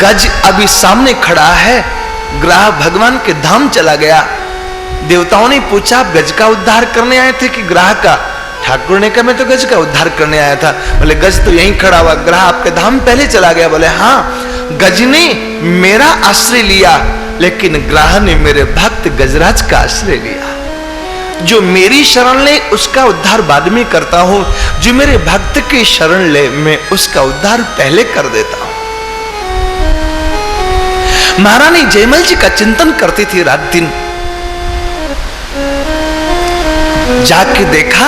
गज अभी सामने खड़ा है, ग्राह भगवान के धाम चला गया। देवताओं ने पूछा, आप गज का उद्धार करने आए थे कि ग्राह का? ठाकुर ने कहा, मैं तो गज का उद्धार करने आया था। बोले, गज तो यहीं खड़ा हुआ, ग्राह आपके धाम पहले चला गया। बोले, हाँ, गज ने मेरा आश्रय लिया, लेकिन ग्राह ने मेरे भक्त गजराज का आश्रय लिया। जो मेरी शरण ले उसका उद्धार बाद में करता हूं, जो मेरे भक्त की शरण ले मैं उसका उद्धार पहले कर देता हूं। महारानी जयमल जी का चिंतन करती थी रात दिन। जाके देखा,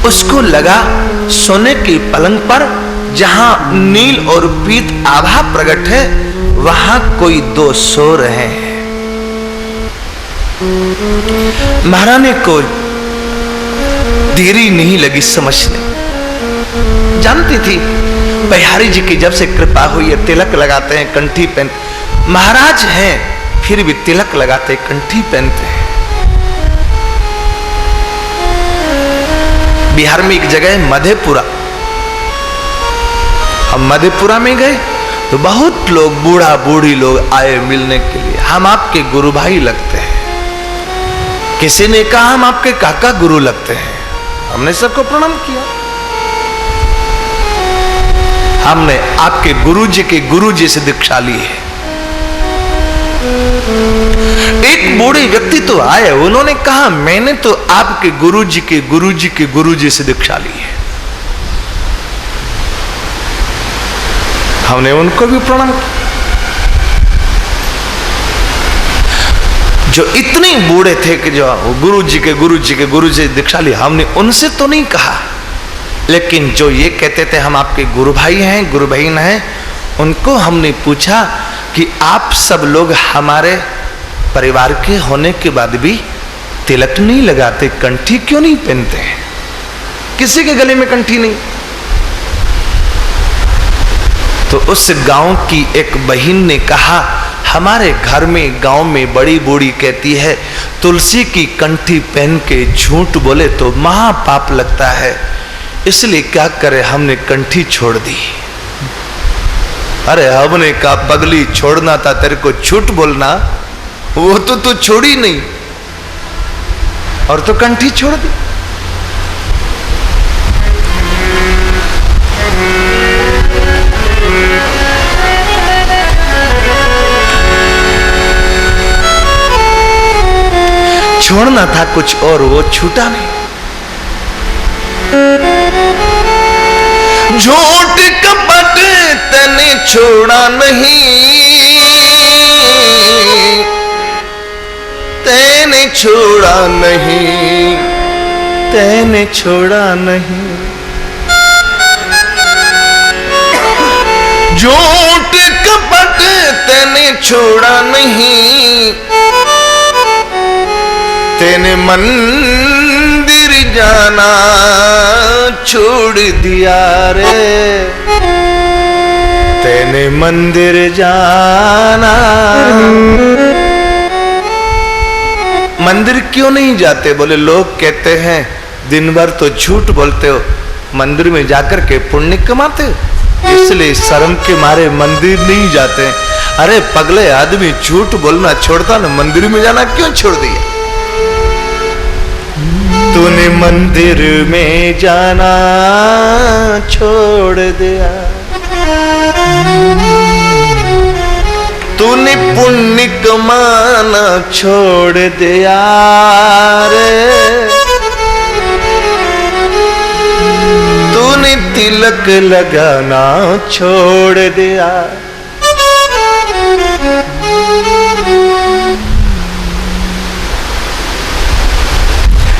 उसको लगा सोने की पलंग पर जहां नील और पीत आभा प्रकट है, वहां कोई दो सो रहे हैं। महारानी को देरी नहीं लगी समझने। जानती थी बिहारी जी की जब से कृपा हुई है, तिलक लगाते हैं, कंठी पहनते, महाराज हैं फिर भी तिलक लगाते, कंठी पहनते हैं। बिहार में एक जगह है मधेपुरा। हम मधेपुरा में गए तो बहुत लोग, बूढ़ा बूढ़ी लोग आए मिलने के लिए। हम आपके गुरु भाई लगते हैं। किसी ने कहा, हम आपके काका गुरु लगते हैं। हमने सबको प्रणाम किया। हमने आपके गुरुजी के गुरुजी से दीक्षा ली है। एक बूढ़े व्यक्ति तो आए, उन्होंने कहा, मैंने तो आपके गुरुजी के गुरुजी के गुरुजी से दीक्षा ली है। हमने उनको भी प्रणाम किया। जो इतने बूढ़े थे कि जो गुरुजी के गुरुजी के गुरुजी से दीक्षा ली, हमने उनसे तो नहीं कहा, लेकिन जो ये कहते थे हम आपके गुरु भाई हैं, गुरु बहन हैं, उनको हमने पूछा कि आप सब लोग हमारे परिवार के होने के बाद भी तिलक नहीं लगाते, कंठी क्यों नहीं पहनते हैं? किसी के गले में कंठी नहीं। तो उस गांव की एक बहन ने कहा, हमारे घर में गांव में बड़ी बूढ़ी कहती है, तुलसी की कंठी पहन के झूठ बोले तो महापाप लगता है, इसलिए क्या करे, हमने कंठी छोड़ दी। अरे हमने कहा, पगली छोड़ना था तेरे को झूठ बोलना, वो तो तू छोड़ी नहीं और तो कंठी छोड़ दी। छोड़ना था कुछ और, वो छूटा नहीं। झूठ कपट तने छोड़ा नहीं, तेने छोड़ा नहीं, तेने छोड़ा नहीं। झूठ कपट तेने छोड़ा नहीं, तेने मंदिर जाना छोड़ दिया रे, तेने मंदिर जाना। मंदिर क्यों नहीं जाते? बोले, लोग कहते हैं दिन भर तो झूठ बोलते हो, मंदिर में जाकर के पुण्य कमाते हो, इसलिए शर्म के मारे मंदिर नहीं जाते। अरे पगले आदमी, झूठ बोलना छोड़ता ना, मंदिर में जाना क्यों छोड़ दिया? तूने मंदिर में जाना छोड़ दिया, तूने पुण्य कमाना छोड़ दिया रे, तूने तिलक लगाना छोड़ दिया।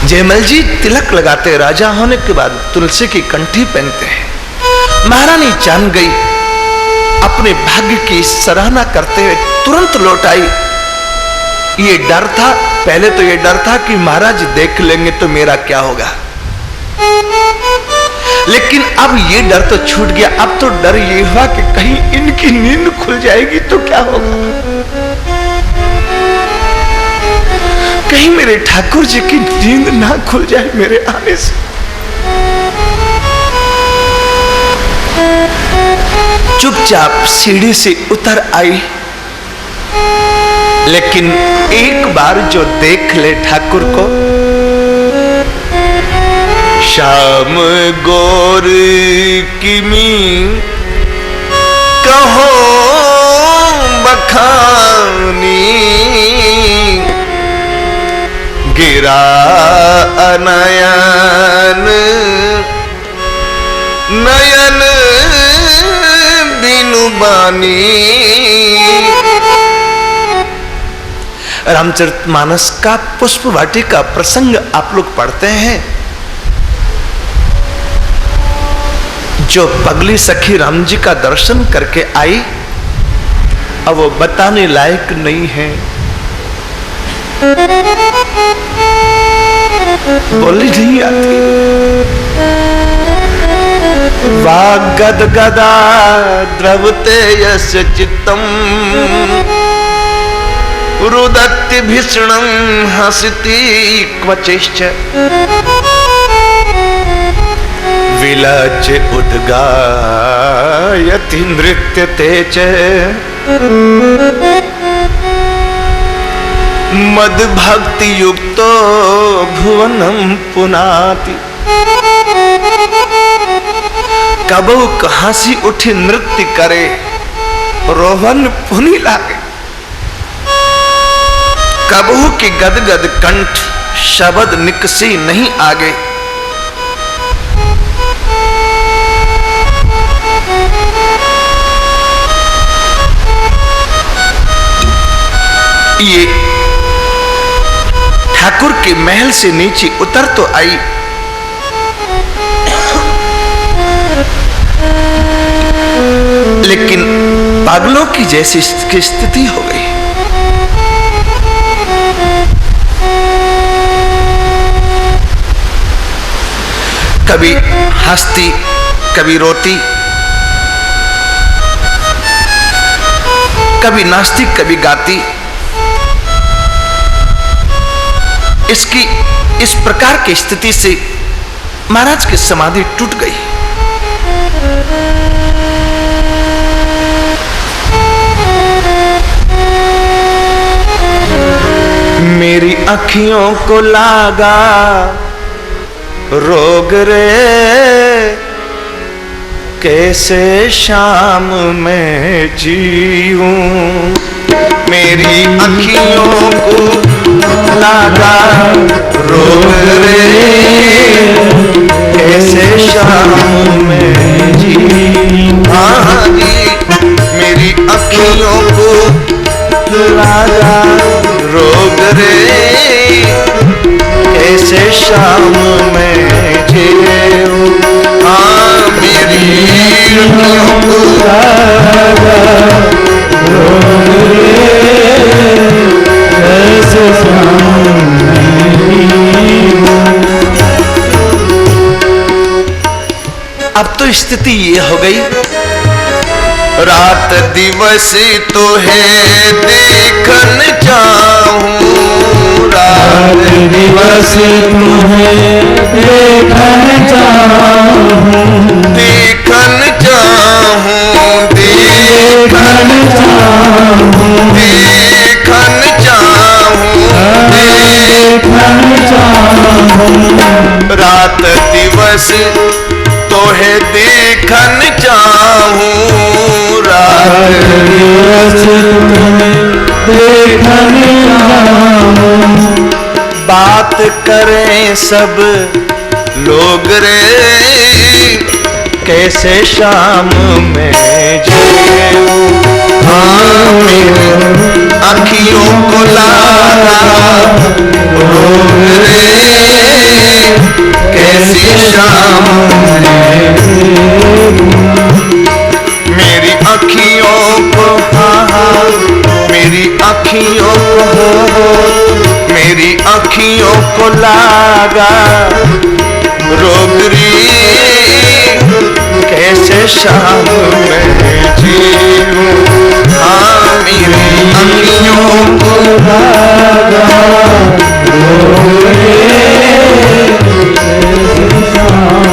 जयमल जी तिलक लगाते, राजा होने के बाद तुलसी की कंठी पहनते हैं। महारानी जान गई, अपने भाग्य की सराहना करते हुए तुरंत लौट आई। ये डर था, पहले तो ये डर था कि महाराज देख लेंगे तो मेरा क्या होगा, लेकिन अब ये डर तो छूट गया। अब तो डर ये हुआ कि कहीं इनकी नींद खुल जाएगी तो क्या होगा, कहीं मेरे ठाकुर जी की नींद ना खुल जाए मेरे आने से। चुपचाप सीढ़ी से उतर आई। लेकिन एक बार जो देख ले ठाकुर को, श्याम गौर किमी कहो बखानी, गिरा नयन नयन बिनु बानी। रामचरितमानस का पुष्प वाटिका प्रसंग आप लोग पढ़ते हैं। जो पगली सखी राम जी का दर्शन करके आई, अब वो बताने लायक नहीं है, बोली नहीं आती। वागद गदा द्रवते यस्य चित्तम, रुदत्ति भीषणं हसति क्वचिश्च, विलज्य उद्गायति नृत्यते च, मद भक्ति युक्तो भुवनम पुनाति। कबू हंसी उठी नृत्य करे, रोहन पुनी लागे। कबहू की गदगद कंठ शब्द निकसी नहीं आगे। ये ठाकुर के महल से नीचे उतर तो आई, लेकिन पागलों की जैसी स्थिति हो गई। कभी हंसती, कभी रोती, कभी नाचती, कभी गाती। इस प्रकार की स्थिति से महाराज की समाधि टूट गई। मेरी अखियों को लागा रोग रे, कैसे शाम में जीऊं। मेरी अखियों को लागा रोग रे, कैसे शाम में जीऊं। हाँ जी, मेरी अखियों को लागा रोग रे, कैसे शाम में जीऊं। हाँ, मेरी अखियों को लागा रोग रे, कैसे शाम में जीऊं। अब तो स्थिति ये हो गई, रात दिवस तो है देखन चाहूं। रात दिवस तो है देखन चाहूं। देखन चाहूं, देखन चाहूं, देखन चाहूं, देखन चाहूं। रात दिवस तो है देखन चाहूं। रात दिवस देखन चाहूं। बात करें सब लोग रे, कैसे शाम में जीऊं। हाँ, मेरी अखियों को लागा रोग रे, कैसी शाम में जीऊं। मेरी अखियों को, हाँ, मेरी अखियों को, मेरी अखियों को लागा रोग रे, कैसे शाम में जीऊं। हाँ, मेरी अखियों को लागा रोग रे, कैसे शाम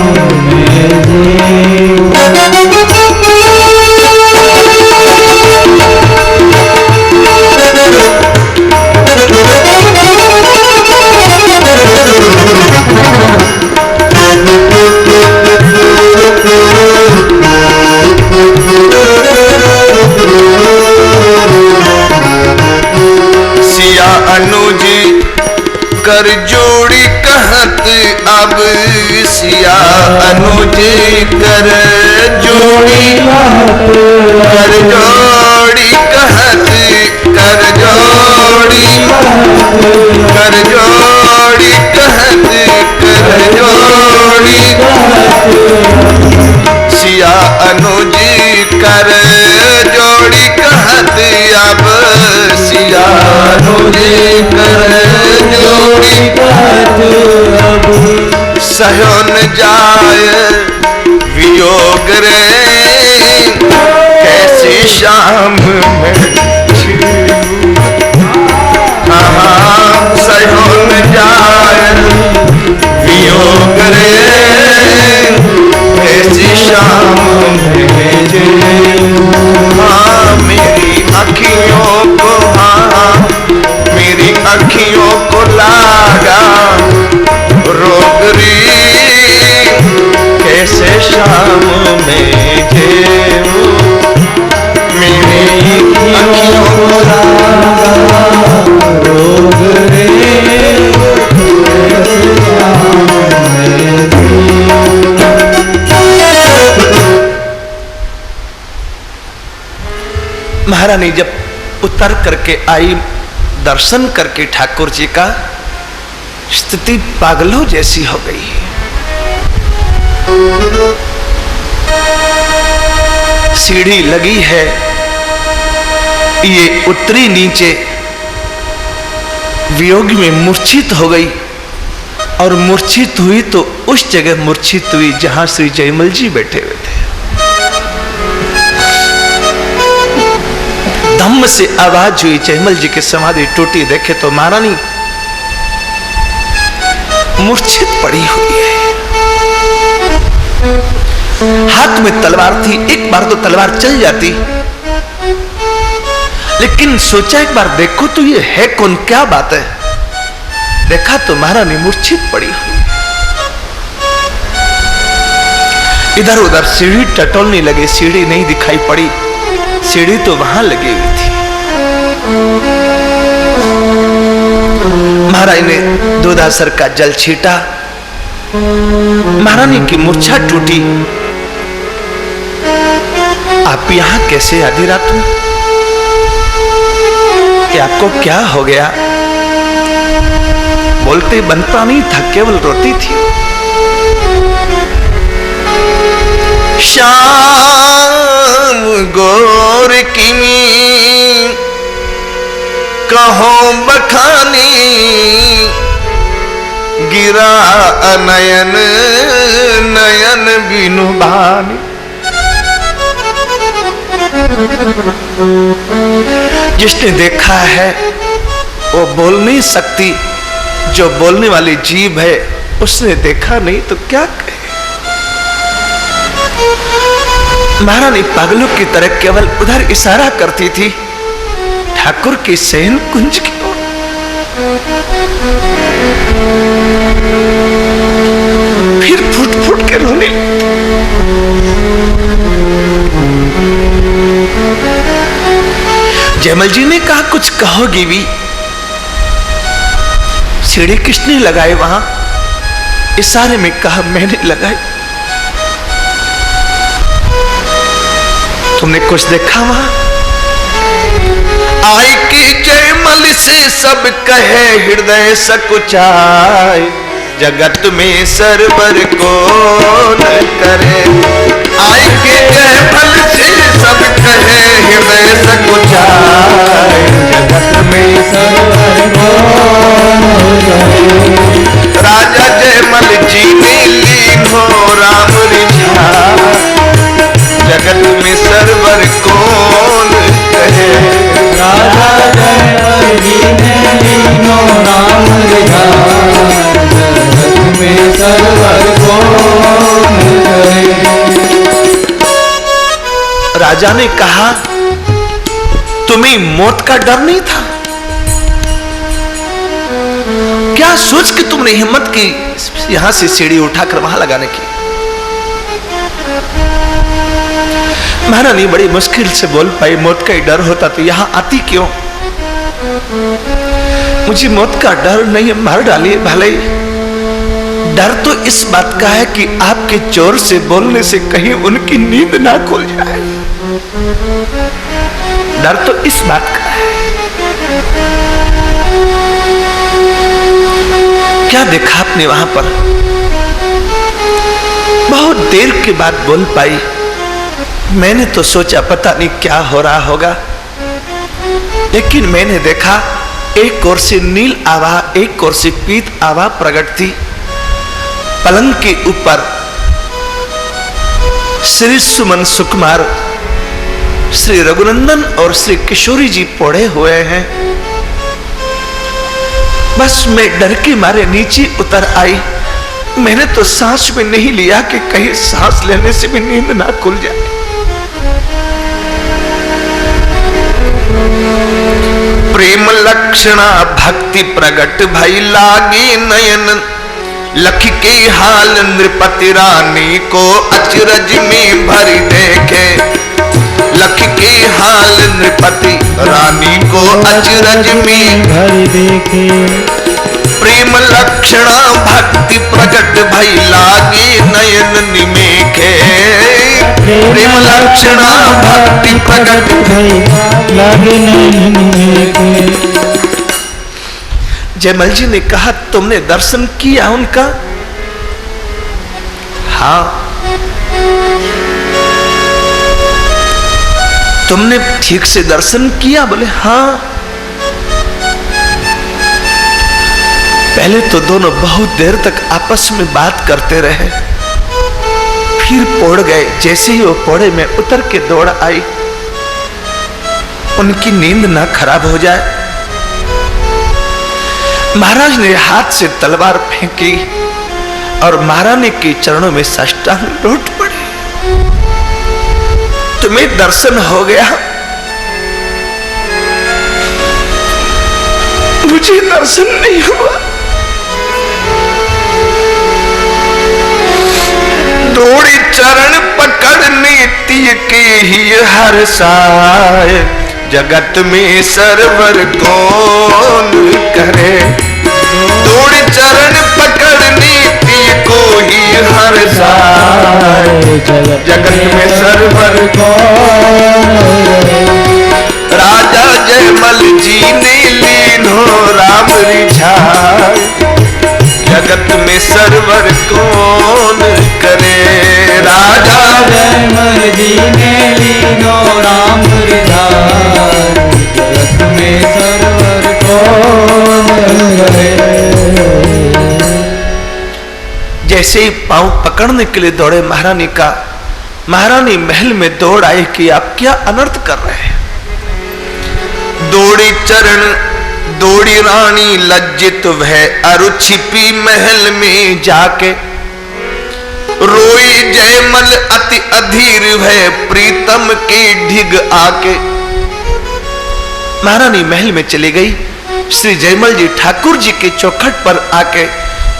में जीऊं। अनुज कर जोड़ी कर जोड़ी कहत कर जोड़ी कर जोड़ी कहत कर जोड़ी सिया अनुज कर जोड़ी कहत अब सिया अनुज कर जोड़ी कहत अब सहयो न जाय वियोग रे कैसी शाम में सहयो न जाय वियोग रे कैसी शाम में हाँ मेरी अखियों को हाँ मेरी अखियों को लागा रोग री कैसे शाम में जेऊ मेरी अखियों को लागा रोग रे कैसे शाम में महारानी जब उतर करके आई दर्शन करके ठाकुर जी का स्थिति पागलों जैसी हो गई। सीढ़ी लगी है, ये उतरी नीचे, वियोग में मूर्छित हो गई और मूर्छित हुई तो उस जगह मूर्छित हुई जहां श्री जयमल जी बैठे हुए थे। धम्म से आवाज हुई, जयमल जी की समाधि टूटी, देखे तो महारानी मूर्छित पड़ी हुई है। हाथ में तलवार थी, एक बार तो तलवार चल जाती, लेकिन सोचा एक बार देखो तो ये है कौन, क्या बात है। देखा तो महारानी मूर्छित पड़ी हुई। इधर उधर सीढ़ी टटोलने लगे, सीढ़ी नहीं दिखाई पड़ी, सीढ़ी तो वहां लगी हुई थी। महाराज ने दूधासर का जल छीटा, महारानी की मूर्छा टूटी। आप यहां कैसे आधी रात में, आपको क्या हो गया? बोलते बनता नहीं था, केवल रोती थी। श्याम गोर की कहो बखानी गिरा नयन नयन बिनु भानी। जिसने देखा है वो बोल नहीं सकती, जो बोलने वाली जीभ है उसने देखा नहीं तो क्या कहे। महारानी पागलों की तरह केवल उधर इशारा करती थी, ठाकुर की शयन कुंज की ओर। फिर फुट फुट के रोने। जयमल जी ने कहा कुछ कहोगी भी? सीढ़ी किसने लगाए वहां? इशारे में कहा मैंने लगाई। तुमने कुछ देखा वहां? आई की जयमल से सब कहे हृदय सकुचाए, जगत में सरवर को न करे। आई की जयमल से सब कहे हृदय सकुचाए, जगत में सरवर को न करे। राजा जयमल जी ने लीन हो राम रिझा, जगत में सरवर कौन कहे। राजा जयमल जी ने लीन हो राम रिझा, जगत में सरवर कौन कहे। राजा ने कहा तुम्हें मौत का डर नहीं था? क्या सोच के तुमने हिम्मत की यहां से सीढ़ी उठाकर वहां लगाने की? महारानी बड़ी मुश्किल से बोल पाई, मौत का ही डर होता तो यहां आती क्यों? मुझे मौत का डर नहीं, मार डालिए भले। डर तो इस बात का है कि आपके जोर से बोलने से कहीं उनकी नींद ना खुल जाए। डर तो इस बात का है। क्या देखा आपने वहां पर? बहुत देर के बाद बोल पाई। मैंने तो सोचा पता नहीं क्या हो रहा होगा, लेकिन मैंने देखा एक ओर से नील आभा, एक ओर से पीत आभा प्रकट थी। पलंग के ऊपर श्री सुमन सुकुमार, श्री रघुनंदन और श्री किशोरी जी पड़े हुए हैं। बस मैं डर के मारे नीचे उतर आई। मैंने तो सांस में नहीं लिया कि कहीं सांस लेने से भी नींद ना खुल जाए। प्रेम लक्षणा भक्ति प्रगट भई लागी नयन, लख के हाल नृपति रानी को अचरज में भरी देखे। लख के हाल नृपति रानी को अचरज में भरी देखे। प्रेम लक्षणा भक्ति प्रगट भई लागे नयन निमेखे। प्रेम लक्षणा भक्ति प्रगट भई लागे नयन निमेखे। जयमल जी ने कहा, तुमने दर्शन किया उनका? हाँ। तुमने ठीक से दर्शन किया? बोले हाँ। पहले तो दोनों बहुत देर तक आपस में बात करते रहे, फिर पौड़ गए। जैसे ही वो पौड़े में उतर के दौड़ आई, उनकी नींद ना खराब हो जाए। महाराज ने हाथ से तलवार फेंकी और महारानी के चरणों में साष्टांग लौट पड़े। तुम्हें दर्शन हो गया, मुझे दर्शन नहीं हुआ। दौड़ी चरण पकड़ने तीय के ही हर साय, जगत में सरवर कौन करे। दौड़ी चरण पकड़ने तीय को ही हर साय, जगत में सरवर कौन करे। राजा जयमल जी ने लीनो राम रिझाय, जगत में सरवर कौन करे। राजा जयमल जी ने लीनो राम रिझाय, जगत में सरवर कौन करे। जैसे ही पांव पकड़ने के लिए दौड़े महारानी का, महारानी महल में दौड़ आई कि आप क्या अनर्थ कर रहे हैं। दौड़ी चरण दौड़ी रानी लज्जित वह अरुचिपी महल में जाके। रोई जयमल अति अधीर भय प्रीतम के ढिग आके। महारानी महल में चली गई। श्री जयमल जी ठाकुर जी के चौखट पर आके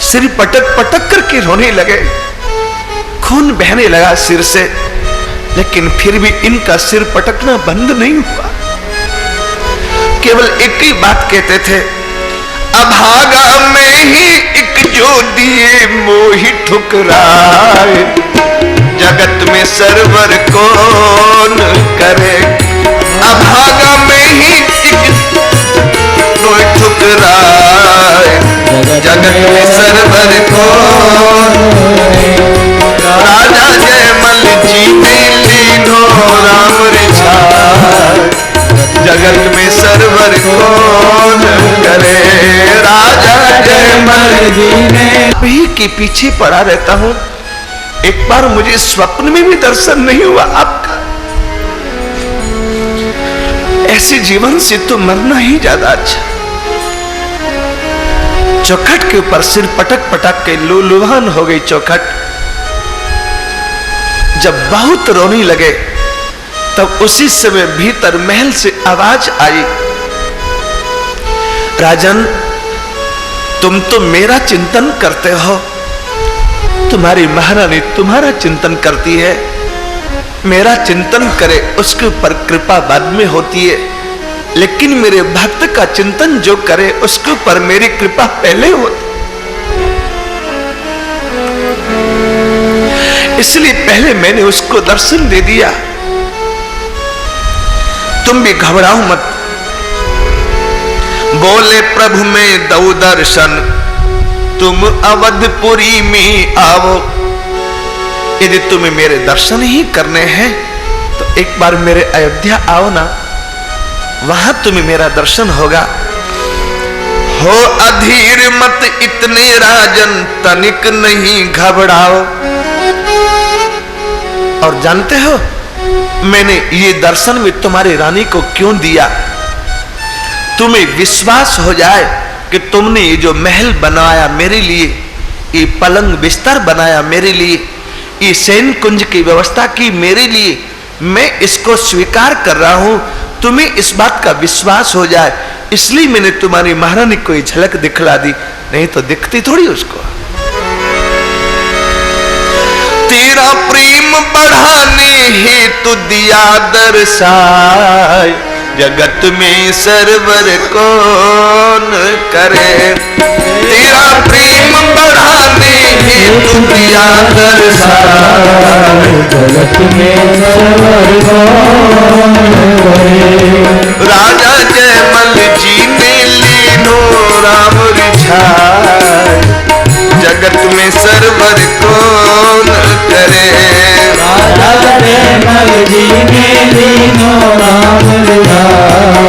सिर पटक पटक करके रोने लगे। खून बहने लगा सिर से, लेकिन फिर भी इनका सिर पटकना बंद नहीं हुआ। केवल एक ही बात कहते थे, अभागा में ही एक जो दिए मोहि ठुकराए, जगत में सरवर कौन करे। अभागा में ही एक मोहि ठुकराए, जगत में सरवर कौन करे। राजा जयमल जी ने लीनो राम रिझाय, जगत में सरवर कौन करे। राजा जयमल जी ने भी के पीछे पड़ा रहता हूं। एक बार मुझे स्वप्न में भी दर्शन नहीं हुआ आपका। ऐसे जीवन से तो मरना ही ज्यादा अच्छा। चौखट के ऊपर सिर पटक पटक के लुलुहान हो गई चौखट। जब बहुत रोने लगे, तब उसी समय भीतर महल से आवाज आई, राजन तुम तो मेरा चिंतन करते हो, तुम्हारी महारानी तुम्हारा चिंतन करती है। मेरा चिंतन करे उसके ऊपर कृपा बाद में होती है, लेकिन मेरे भक्त का चिंतन जो करे उसके ऊपर मेरी कृपा पहले होती। इसलिए पहले मैंने उसको दर्शन दे दिया। तुम भी घबराओ मत। बोले प्रभु में दो दर्शन, तुम अवधपुरी में आओ। यदि तुम्हें मेरे दर्शन ही करने हैं तो एक बार मेरे अयोध्या आओ ना, वहां तुम्हें मेरा दर्शन होगा। हो अधीर मत इतने राजन, तनिक नहीं घबराओ। और जानते हो मैंने ये दर्शन भी तुम्हारी रानी को क्यों दिया? तुम्हें विश्वास हो जाए कि तुमने ये जो महल बनाया मेरे लिए, ये पलंग बिस्तर बनाया मेरे लिए, ये सैन कुंज की व्यवस्था की मेरे लिए, मैं इसको स्वीकार कर रहा हूं। तुम्हें इस बात का विश्वास हो जाए, इसलिए मैंने तुम्हारी महारानी को ये झलक दिखला दी, नहीं तो दिखती थोड़ी उसको। तेरा प्रेम बढ़ाने हेतु दिया दर्शाए, जगत में सरवर कौन करे। तेरा प्रेम बढ़ाने हेतु दिया दर्शाए, जगत में सरवर कौन करे। राजा जयमल जी ने लीनो राम रिझाए, जगत में सरवर कौन करे। राजा जयमल जी ने लीनो राम रिझाए,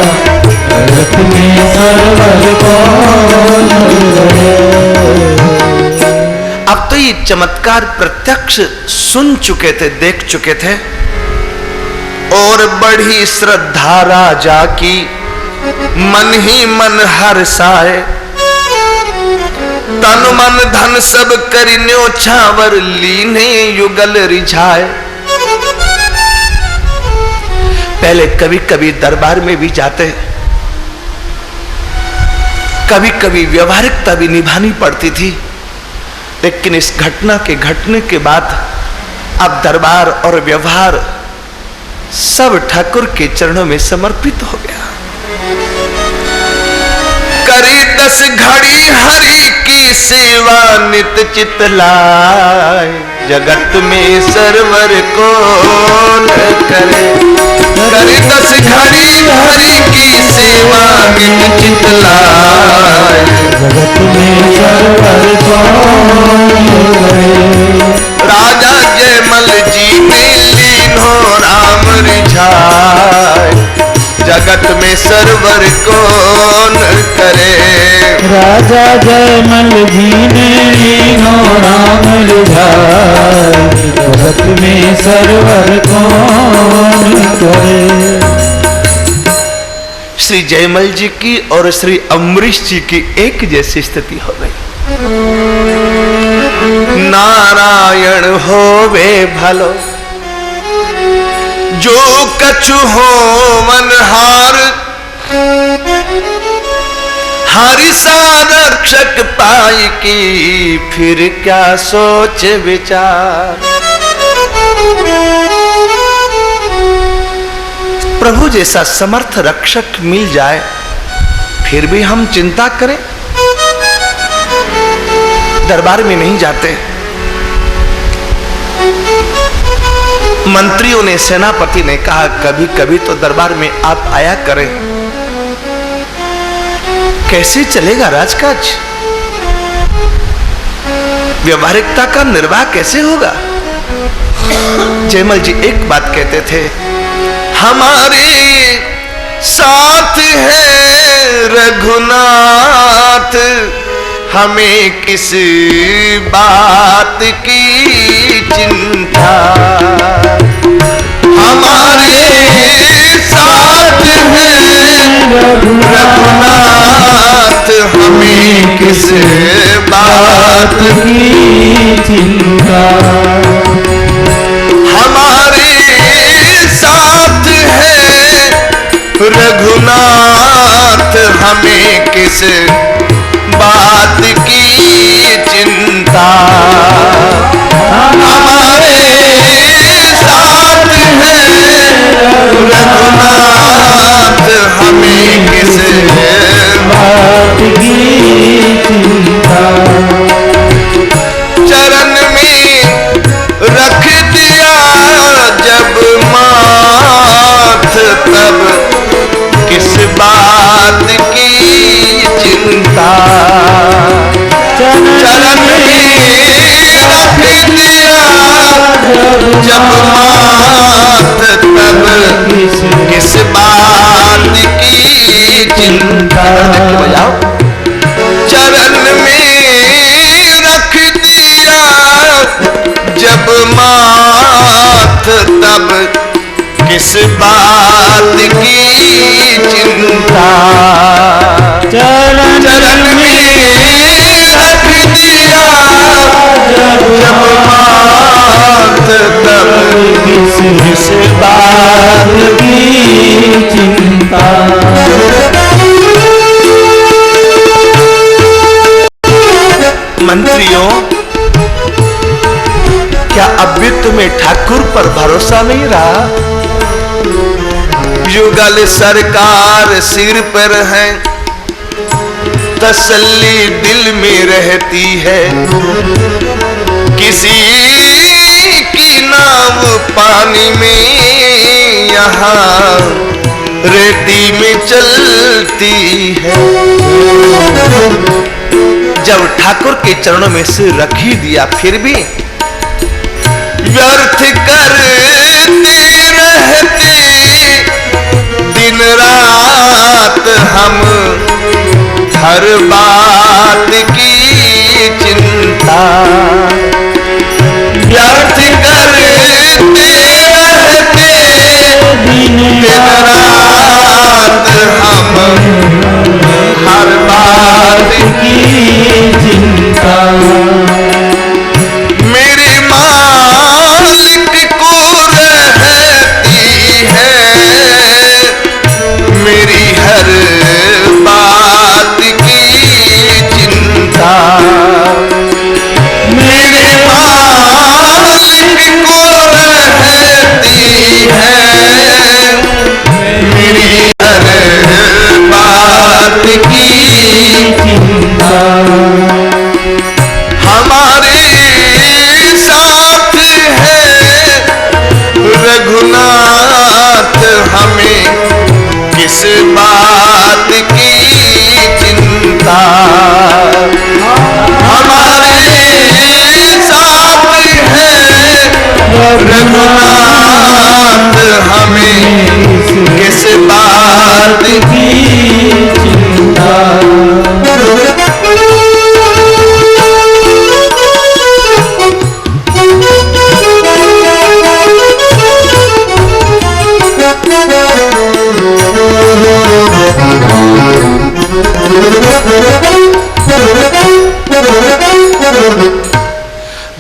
जगत में सरवर कौन करे। अब तो ये चमत्कार प्रत्यक्ष सुन चुके थे, देख चुके थे, और बड़ी श्रद्धा राजा की मन ही मन हर्षाए। तन मन धन सब करि न्योछावर, लीने युगल रिझाए। पहले कभी कभी दरबार में भी जाते, कभी कभी व्यवहारिकता भी निभानी पड़ती थी, लेकिन इस घटना के घटने के बाद अब दरबार और व्यवहार सब ठाकुर के चरणों में समर्पित हो गया। करी 10 घड़ी हरि की सेवा नित चित लाए, जगत में सरवर कौन करे। करी 10 घड़ी हरि की सेवा नित चित लाए, जगत में सरवर कौन करे। राजा जयमल जी ने लीनो राम रिझाए, जगत में सरवर कौन करे। राजा जयमल जी ने लीनो राम रिझाए, जगत में सरवर कौन करे। श्री जयमल जी की और श्री अम्बरीश जी की एक जैसी स्थिति हो गई। नारायण होवे भलो, जो कछु हो मनहार। हरि सा रक्षक पाई की, फिर क्या सोच विचार। प्रभु जैसा समर्थ रक्षक मिल जाए, फिर भी हम चिंता करें? दरबार में नहीं जाते। मंत्रियों ने, सेनापति ने कहा कभी कभी तो दरबार में आप आया करें। कैसे चलेगा राजकाज? व्यवहारिकता का निर्वाह कैसे होगा? जयमल जी एक बात कहते थे, हमारे साथ है रघुनाथ, हमें किस बात की चिंता। हमारे साथ है रघुनाथ, हमें किस बात की चिंता। हमारे साथ है रघुनाथ, हमें किस बात की चिंता। हमारे साथ है रघुनाथ, हमें किस बात की चिंता। चरण में रख बात की चिंता चरण में रख दिया जब मात तब किस बात की चिंता। बजाओ। चरण में रख दिया जब मात तब किस बात की चिंता। चरण में रख दिया जब मात तब किस बात की चिंता। मंत्रियों, क्या अब भी तुम्हें ठाकुर पर भरोसा नहीं रहा? युगल सरकार सिर पर है, तसल्ली दिल में रहती है। किसी की नाव पानी में यहाँ रेती में चलती है। जब ठाकुर के चरणों में सिर रख ही दिया, फिर भी व्यर्थ करते रहते दिन रात हम हर बात की चिंता। व्यर्थ करते रहते दिन रात हम हर बात की चिंता। मेरे मालिक को रहती है मेरी हर बात की चिंता। मेरे मालिक को रहती है मेरी हर बात की चिंता। हमारे साथ है रघुनाथ, हमें किस बात की चिंता। हमारे साथ है रघुनाथ, हमें किस बात की चिंता।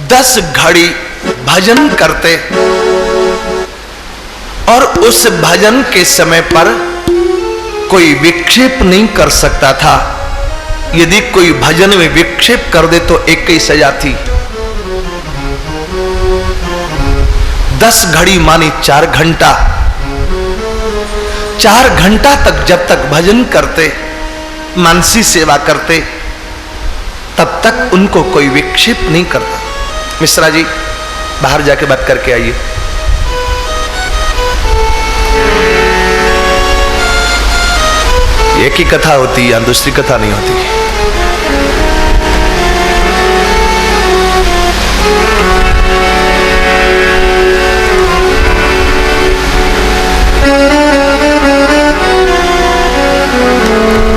दस घड़ी भजन करते और उस भजन के समय पर कोई विक्षेप नहीं कर सकता था। यदि कोई भजन में विक्षेप कर दे तो एक ही सजा थी। 10 घड़ी मानी 4 घंटा। 4 घंटा तक जब तक भजन करते, मानसी सेवा करते, तब तक उनको कोई विक्षेप नहीं करता। मिश्रा जी, बाहर जाके बात करके आइए। एक ही कथा होती है, दूसरी कथा नहीं होती।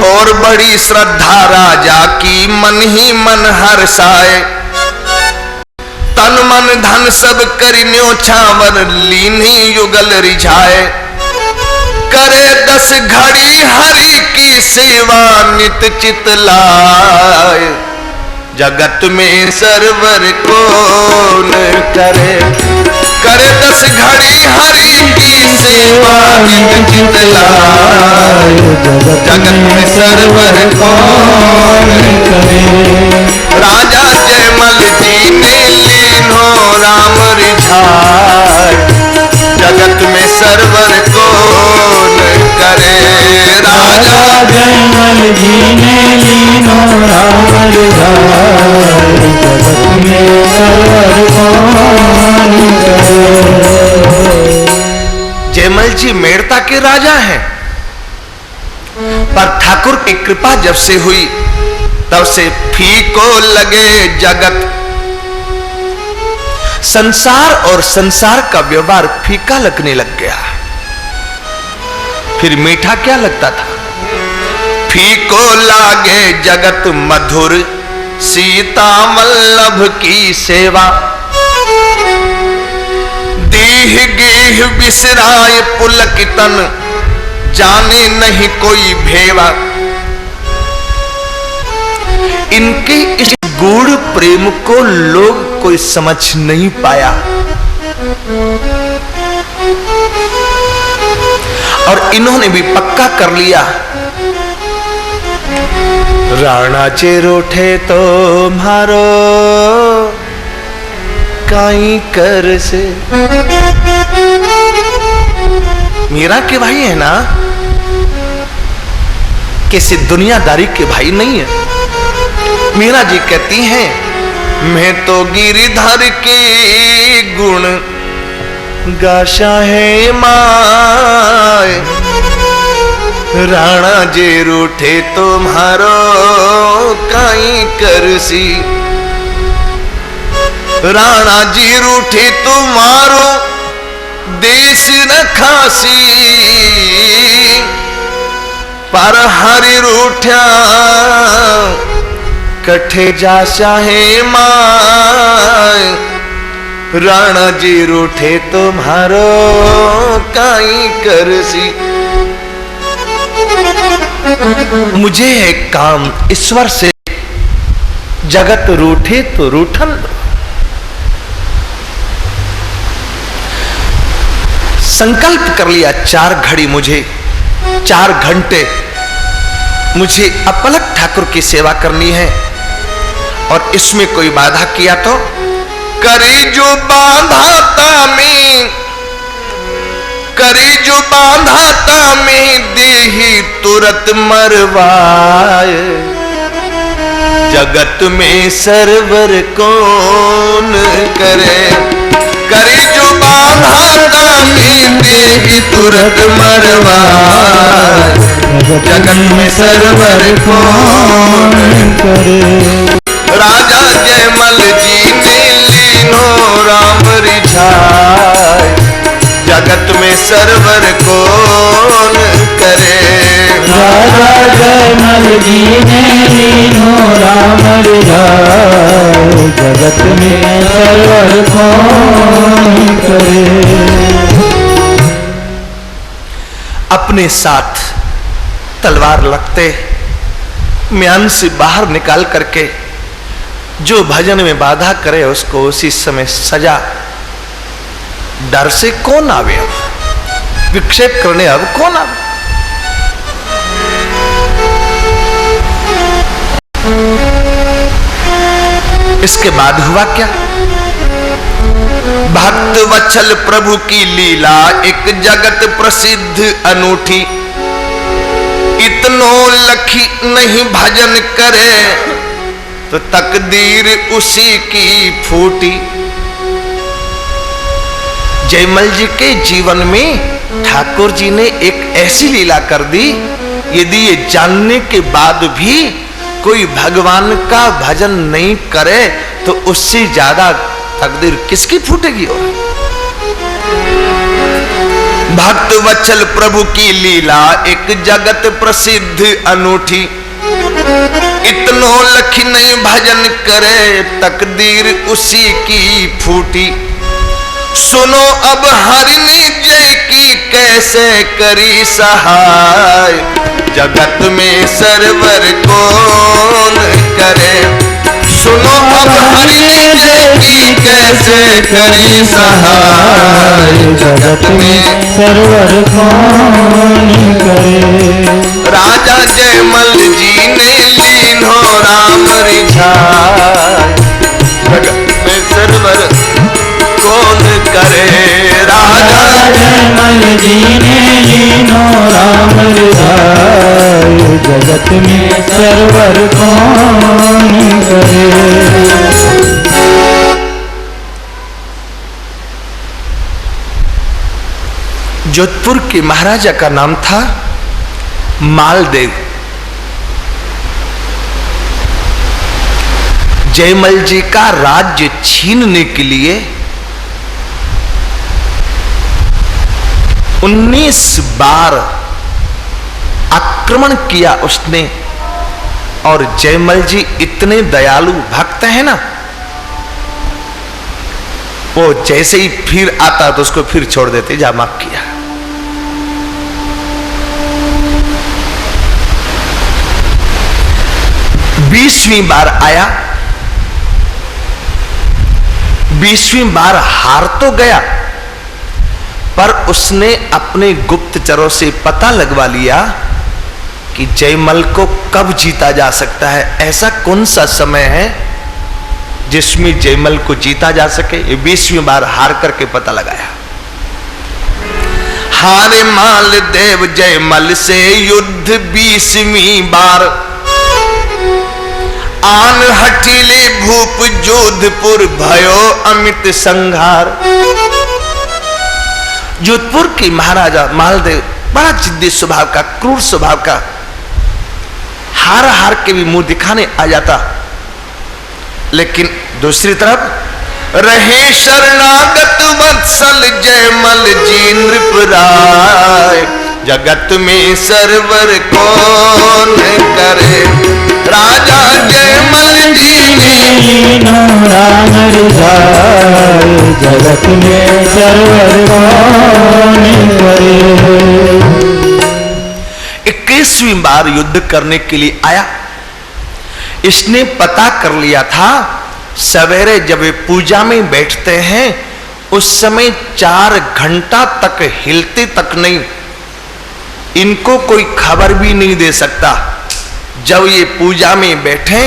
और बड़ी श्रद्धा राजा की मन ही मन हर्षाए। तन मन धन सब करि न्योछावर लीनी युगल रिझाए। करे 10 घड़ी हरि की सेवा नित चित लाए। जगत में सरवर कौन करे। करे 10 घड़ी हरि की सेवा नित चित लाए। जगत में सरवर कौन करे। राजा जयमल जी ने लीनो राम रिझाए। जगत में सरवर कौन करे। राजा जयमल जी ने लीनो राम रिझाए। जगत में सरवर कौन करे। जयमल जी मेड़ता के राजा हैं पर ठाकुर की कृपा जब से हुई तब से फीको लगे जगत। संसार और संसार का व्यवहार फीका लगने लग गया। फिर मीठा क्या लगता था? फीको लागे जगत मधुर सीता वल्लभ की सेवा। देह गेह बिसराए पुलकितन जाने नहीं कोई भेवा। इनके इस गूढ़ प्रेम को लोग कोई समझ नहीं पाया और इन्होंने भी पक्का कर लिया, राणाचे रूठे तो मारो काई कर से। मीरा के भाई है ना, किसी दुनियादारी के भाई नहीं है। मीरा जी कहती हैं, मैं तो गिरिधर के गुण गाशा है माय। राणा जे रूठे तुम्हारो काई करसी। राणा जी रूठे तुम्हारो देश न खासी। पर हरि रूठा कठे जाशा है माय। राणा जी रूठे तुम्हारो काई करसी। मुझे है काम ईश्वर से, जगत रूठे तो रूठन दो। संकल्प कर लिया 4 घड़ी मुझे, 4 घंटे मुझे अपलक ठाकुर की सेवा करनी है। और इसमें कोई बाधा किया तो करे जो बाधाता में, करे जो बाधाता में देही तुरंत मरवाए। जगत में सरवर कौन करे। करे जो बाधाता में देही तुरंत मरवाए। जगत में सरवर कौन करे। राजा जयमल जी ने लीनो राम रिझाए। जगत में सरवर कौन करे। राजा जयमल जी ने लीनो राम रिझाए। जगत में सरवर कौन करे। अपने साथ तलवार लगते म्यान से बाहर निकाल करके जो भजन में बाधा करे उसको उसी समय सजा। डर से कौन आवे, अब विक्षेप करने अब कौन आवे। इसके बाद हुआ क्या? भक्त वत्सल प्रभु की लीला एक जगत प्रसिद्ध अनूठी। इतनो लखी नहीं भजन करे तो तकदीर उसी की फूटी। जयमल जी के जीवन में ठाकुर जी ने एक ऐसी लीला कर दी, यदि ये जानने के बाद भी कोई भगवान का भजन नहीं करे तो उससे ज्यादा तकदीर किसकी फूटेगी। और भक्त वत्सल प्रभु की लीला एक जगत प्रसिद्ध अनूठी। इतनो लखी नहीं भजन करे तकदीर उसी की फूटी। सुनो अब हरिणी जय की कैसे करी सहाय। जगत में सरवर कौन करे। सुनो अब हरिणी जय की कैसे करी सहाय। जगत में सरवर कौन करे। राजा जयमल जी ने लीनो राम रिझाए। जगत में सरवर कौन करे। राजा जयमल जी ने लीनो राम रिझाए। जगत में सरवर कौन करे। जोधपुर के महाराजा का नाम था मालदेव जयमल जी का राज्य छीनने के लिए 19 बार आक्रमण किया उसने। और जयमल जी इतने दयालु भक्त हैं ना, वो जैसे ही फिर आता तो उसको फिर छोड़ देते, जा माफ किया। बीसवीं बार आया, 20वीं बार हार तो गया, पर उसने अपने गुप्तचरों से पता लगवा लिया कि जयमल को कब जीता जा सकता है, ऐसा कौन सा समय है जिसमें जयमल को जीता जा सके। ये 20वीं बार हार करके पता लगाया। हारे मालदेव जयमल से युद्ध 20वीं बार, आन हठीले भूप जोधपुर भयो अमित संघार। जोधपुर के महाराजा मालदेव बड़ा जिद्दी स्वभाव का, क्रूर स्वभाव का, हार हार के भी मुंह दिखाने आ जाता। लेकिन दूसरी तरफ रहे शरणागत वत्सल जयमल जी नृपराय, जगत में सरवर कौन करे। राजा जयमल जी राम रिझाए, जगत में सरवर कौन करे। 21वीं बार युद्ध करने के लिए आया। इसने पता कर लिया था सवेरे जब वे पूजा में बैठते हैं उस समय 4 घंटा तक हिलते तक नहीं, इनको कोई खबर भी नहीं दे सकता। जब ये पूजा में बैठे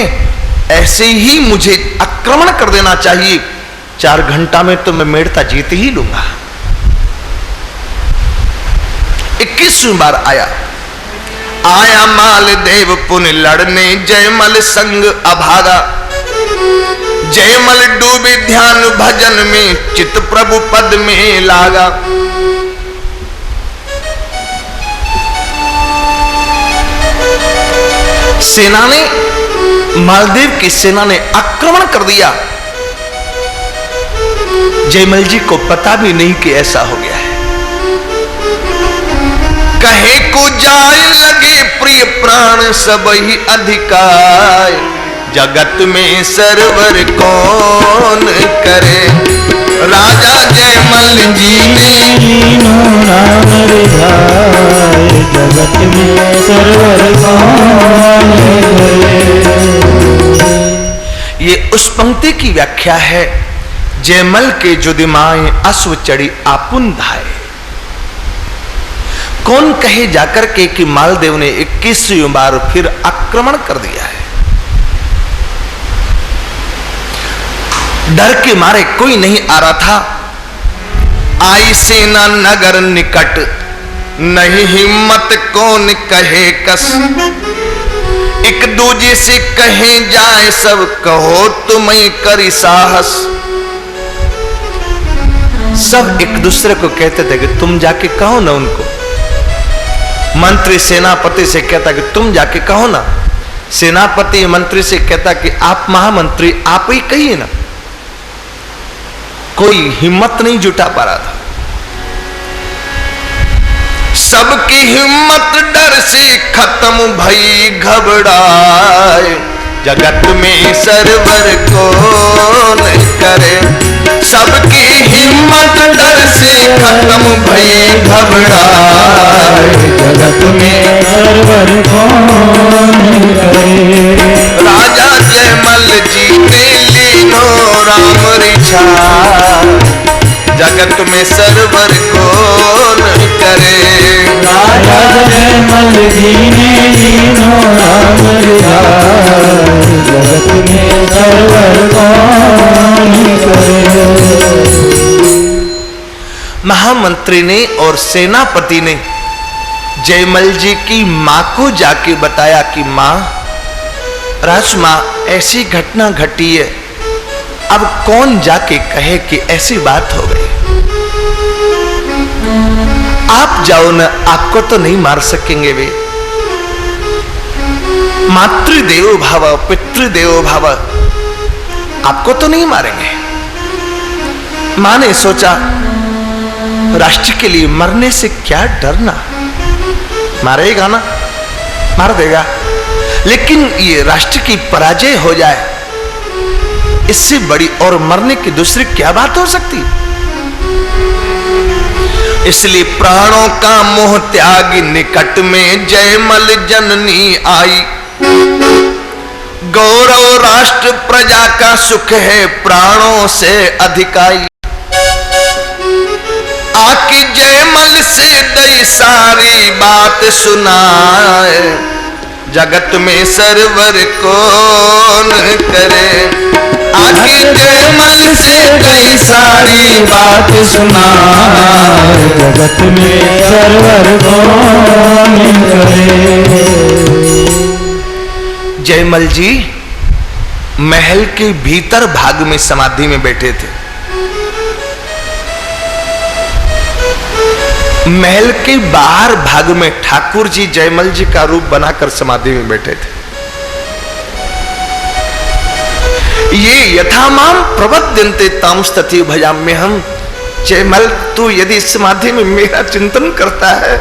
ऐसे ही मुझे आक्रमण कर देना चाहिए, 4 घंटा में तो मैं मेड़ता जीत ही लूंगा। 21वीं बार आया मालदेव पुन लड़ने जयमल संग अभागा। जयमल डूबे ध्यान भजन में चित प्रभु पद में लागा। सेना ने, मालदेव की सेना ने आक्रमण कर दिया। जयमल जी को पता भी नहीं कि ऐसा हो गया है। कहे को जाए लगे प्रिय प्राण सब ही अधिकार, जगत में सरवर कौन करे। राजा जयमल जी ने राम रिझाए, जगत में सरवर कौन करे। ये उस पंक्ति की व्याख्या है, जयमल के जो दिमाए अश्व चढ़ी आपुन धाए। कौन कहे जाकर के कि मालदेव ने 21वीं बार फिर आक्रमण कर दिया है। डर के मारे कोई नहीं आ रहा था। आई सेना नगर निकट, नहीं हिम्मत कौन कहे कस। एक दूजे से कहे जाए सब, कहो तुम्हें करी साहस। सब एक दूसरे को कहते थे कि तुम जाके कहो ना उनको। मंत्री सेनापति से कहता कि तुम जाके कहो ना। सेनापति मंत्री से कहता कि आप महामंत्री आप ही कहिए ना। कोई हिम्मत नहीं जुटा पा रहा था। सबकी हिम्मत डर से खत्म भई घबराए, जगत में सरवर कौन करे। सबकी हिम्मत डर से खत्म भई घबराए, जगत में सरवर कौन करे। राजा जयमल जी ने लीनो राम रिझाए, जगत में सरवर कौन करे। राजा जयमल जी ने लीनो राम रिझाए, जगत में सरवर कौन करे। महामंत्री ने और सेनापति ने जयमल जी की मां को जाके बताया कि मां, राजमां ऐसी घटना घटी है, अब कौन जाके कहे कि ऐसी बात हो गई। आप जाओ ना, आपको तो नहीं मार सकेंगे वे। मातृदेवो भव, पितृदेवो भव, आपको तो नहीं मारेंगे। मां ने सोचा राष्ट्र के लिए मरने से क्या डरना, मारेगा ना, मार देगा, लेकिन ये राष्ट्र की पराजय हो जाए, इससे बड़ी और मरने की दूसरी क्या बात हो सकती। इसलिए प्राणों का मोह त्याग निकट में जयमल जननी आई। गौरव राष्ट्र प्रजा का सुख है प्राणों से अधिकाई। आके जयमल से दई सारी बात सुनाए, जगत में सरवर कौन करे। आके जयमल से दई सारी बात सुनाए, जगत में सरवर कौन करे। जयमल जी महल के भीतर भाग में समाधि में बैठे थे। महल के बाहर भाग में ठाकुर जी जयमल जी का रूप बनाकर समाधि में बैठे थे। ये यथामाम प्रवद्यन्ते तामस्तति भजाम्यहम्। जयमल तू यदि इस समाधि में मेरा चिंतन करता है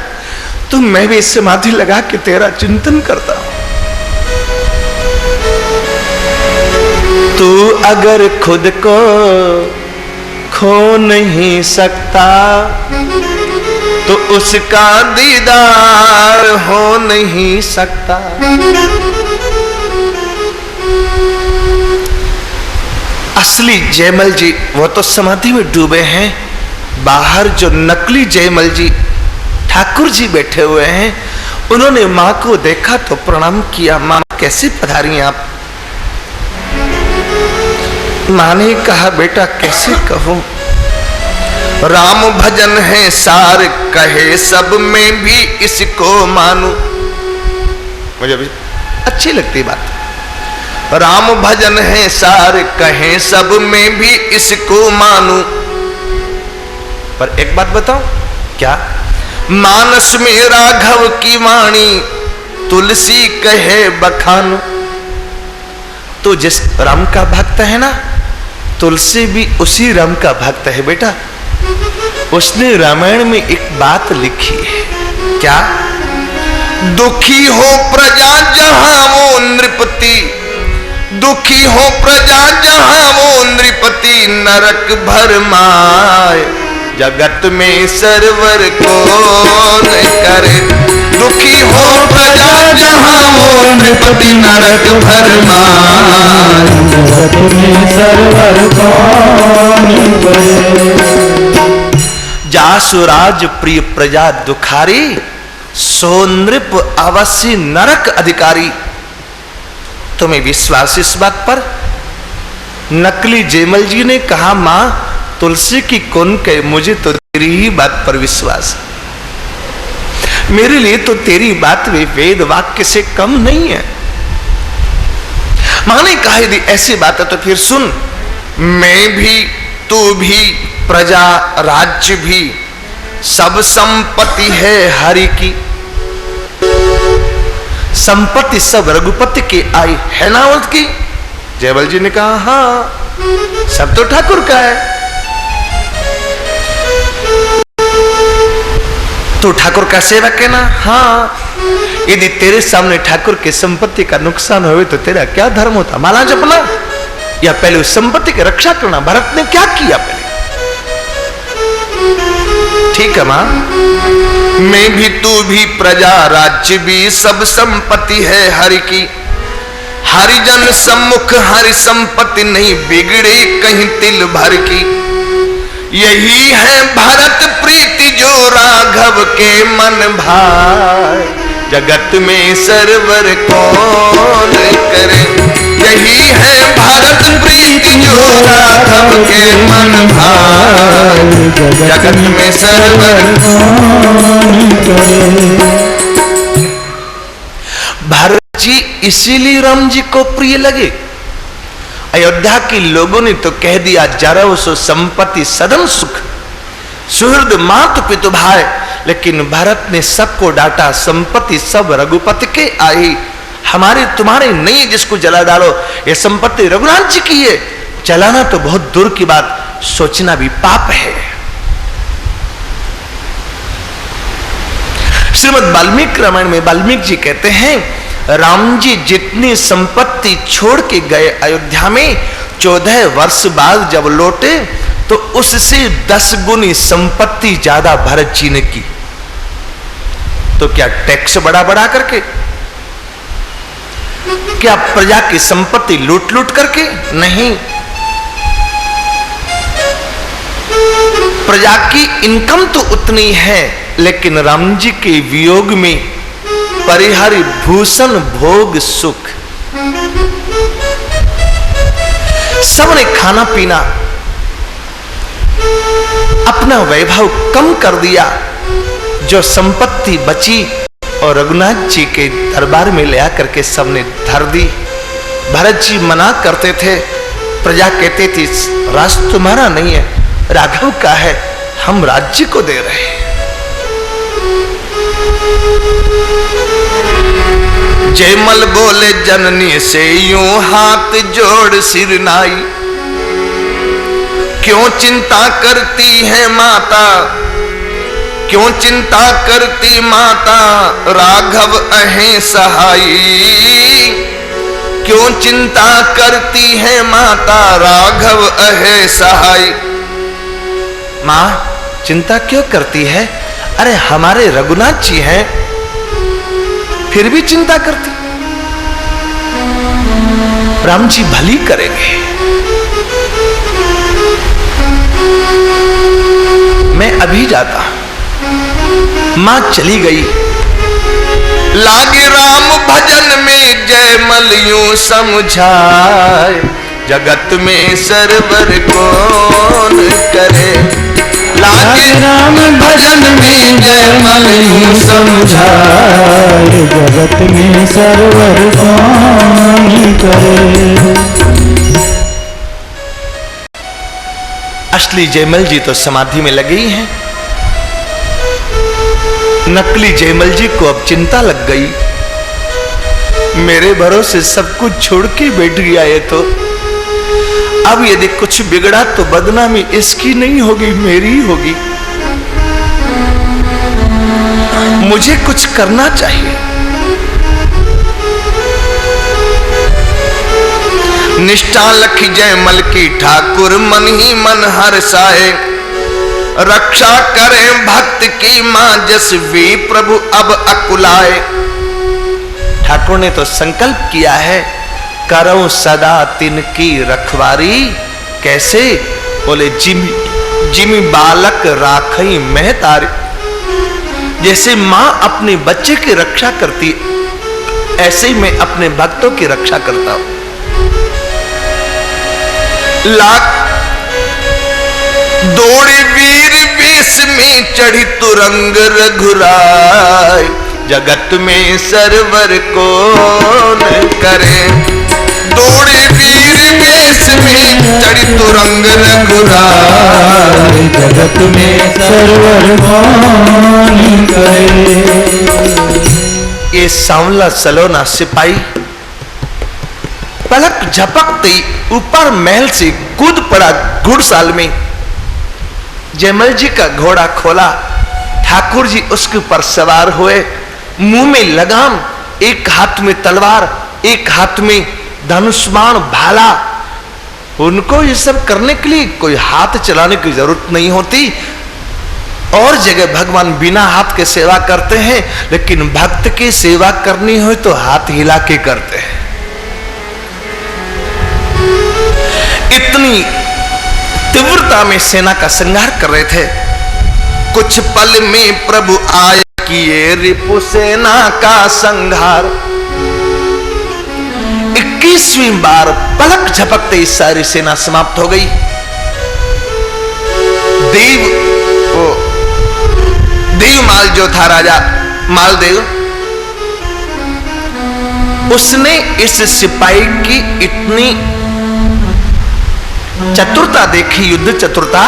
तो मैं भी इस समाधि लगा के तेरा चिंतन करता हूं। तू अगर खुद को खो नहीं सकता तो उसका दीदार हो नहीं सकता। असली जयमल जी वो तो समाधि में डूबे हैं, बाहर जो नकली जयमल जी ठाकुर जी बैठे हुए हैं, उन्होंने मां को देखा तो प्रणाम किया। मां कैसे पधारी आप? मां ने कहा बेटा कैसे कहूं, राम भजन है सार कहे सब में भी इसको मानू। मुझे भी अच्छी लगती बात। राम भजन है सार कहे सब में भी इसको मानू। पर एक बात बताऊं क्या, मानस में राघव की वाणी तुलसी कहे बखानू। तो जिस राम का भक्त है ना, तुलसी भी उसी राम का भक्त है बेटा। उसने रामायण में एक बात लिखी है, क्या? दुखी हो प्रजा जहां वो नृपति, दुखी हो प्रजा जहां वो नृपति, नरक भरमाए जगत में सरवर कौन करे। दुखी हो प्रजा जहां वो नृपति, नरक भरमाए जगत में सरवर कौन करे। जासुराज प्रिय प्रजा दुखारी, सो नृप अवश्य नरक अधिकारी। तुम्हें विश्वास इस बात पर? नकली जयमल जी ने कहा मां तुलसी की कौन कहे, मुझे तो तेरी ही बात पर विश्वास। मेरे लिए तो तेरी बात भी वेद वाक्य से कम नहीं है। मां ने कहा यदि ऐसी बात है तो फिर सुन, मैं भी तू भी प्रजा राज्य भी सब संपत्ति है हरि की। संपत्ति सब रघुपति की आई है ना उसकी? जयमल जी ने कहा हाँ सब तो ठाकुर का है। तो ठाकुर का सेवक है ना? हाँ। यदि तेरे सामने ठाकुर की संपत्ति का नुकसान हुए तो तेरा क्या धर्म होता? माला जपना या पहले उस संपत्ति की रक्षा करना? भरत ने क्या किया पहले? ठीक है मां, मैं भी तू भी प्रजा राज्य भी सब संपत्ति है हरि की। हरिजन सम्मुख हरि संपत्ति नहीं बिगड़े कहीं तिल भर की। यही है भरत प्रीति जो राघव के मन भाए, जगत में सरवर कौन करे। यही है भारत प्रीति जो राघव के मन भाए, जगत में सरवर कौन करे। भारत जी इसीलिए राम जी को प्रिय लगे। अयोध्या के लोगों ने तो कह दिया जरव सो संपत्ति सदन सुख, सुहृद मातु पितु भाई। लेकिन भरत ने सबको डांटा, संपत्ति सब रघुपति के आई, हमारे तुम्हारे नहीं है, जिसको जला डालो। ये संपत्ति रघुनाथ जी की है, जलाना तो बहुत दूर की बात, सोचना भी पाप है। श्रीमद् वाल्मीकि रामायण में वाल्मीकि जी कहते हैं, राम जी जितनी संपत्ति छोड़ के गए अयोध्या में, 14 वर्ष बाद जब लौटे तो उससे 10 गुनी संपत्ति ज्यादा भरत जी ने की। तो क्या टैक्स बढ़ा बढ़ा करके, क्या प्रजा की संपत्ति लूट लूट करके? नहीं, प्रजा की इनकम तो उतनी है, लेकिन राम जी के वियोग में परिहरि भूषण भोग सुख, सबने खाना पीना अपना वैभव कम कर दिया। जो संपत्ति बची और रघुनाथ जी के दरबार में ले आकर के सबने धर दी। भरत जी मना करते थे, प्रजा कहती थी राज तुम्हारा नहीं है, राघव का है, हम राज्य को दे रहे हैं। जयमल बोले जननी से यूं हाथ जोड़ सिर नाई, क्यों चिंता करती है माता, क्यों चिंता करती माता, राघव अहें सहाई। क्यों चिंता करती है माता, राघव अहें सहाई। मां चिंता क्यों करती है? अरे हमारे रघुनाथ जी हैं, फिर भी चिंता करती। राम जी भली करेंगे। मैं अभी जाता। मां चली गई। लागे राम भजन में जयमल यूं समझाए, जगत में सरवर कौन करे। लागे राम भजन में जयमल यूं समझाए, जगत में सरवर कौन करे। असली जयमल जी तो समाधि में लगे ही हैं, नकली जयमल जी को अब चिंता लग गई। मेरे भरोसे सब कुछ छोड़ के बैठ गया ये तो, अब यदि कुछ बिगड़ा तो बदनामी इसकी नहीं होगी, मेरी होगी। मुझे कुछ करना चाहिए। निष्ठा लखी जयमल की ठाकुर मन ही मन हर्षाए, रक्षा करें भक्त की मां जसवी प्रभु अब अकुलाए। ठाकुर ने तो संकल्प किया है, करो सदा तिनकी रखवारी। कैसे? बोले जिमी बालक राखई मैं तारी। जैसे मां अपने बच्चे की रक्षा करती, ऐसे ही मैं अपने भक्तों की रक्षा करता हूं। लाख दौड़े वीर वेश में चढ़ी तुरंग रघुराय, जगत में सरवर कौन करे। दौड़े वीर वेश में चढ़ी तुरंग रघुराय, जगत में सरवर कौन करे। ये सांवला सलोना सिपाही पलक झपकते ऊपर महल से कूद पड़ा घुड़साल में। जयमल जी का घोड़ा खोला, ठाकुर जी उसके ऊपर सवार हुए, मुंह में लगाम, एक हाथ में तलवार, एक हाथ में धनुष्मान भाला। उनको ये सब करने के लिए कोई हाथ चलाने की जरूरत नहीं होती। और जगह भगवान बिना हाथ के सेवा करते हैं, लेकिन भक्त की सेवा करनी हो तो हाथ हिला के करते हैं। इतनी तीव्रता में सेना का संहार कर रहे थे। कुछ पल में प्रभु आए, किए रिपु सेना का संहार। 21वीं बार पलक झपकते ही सारी सेना समाप्त हो गई। देवमाल जो था राजा मालदेव, उसने इस सिपाही की इतनी चतुरता देखी, युद्ध चतुरता,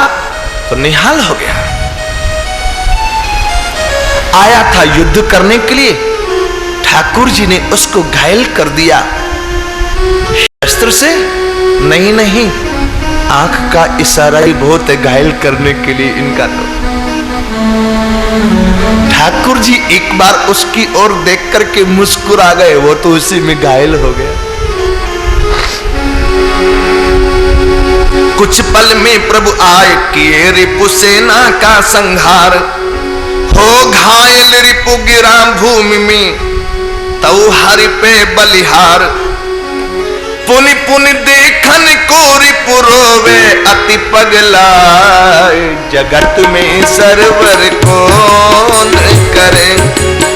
तो निहाल हो गया। आया था युद्ध करने के लिए, ठाकुर जी ने उसको घायल कर दिया। शस्त्र से नहीं, आंख का इशारा ही बहुत है घायल करने के लिए इनका। तो ठाकुर जी एक बार उसकी ओर देख करके मुस्कुरा गए, वो तो उसी में घायल हो गया। कुछ पल में प्रभु आए, किए रिपु सेना का संहार। हो घायल रिपु गिरा भूमि में, तऊ हरि पे बलिहार। पुनि पुनि देखन को रिपु रोवे, अति पगलाए। जगत में सरवर कौन करे,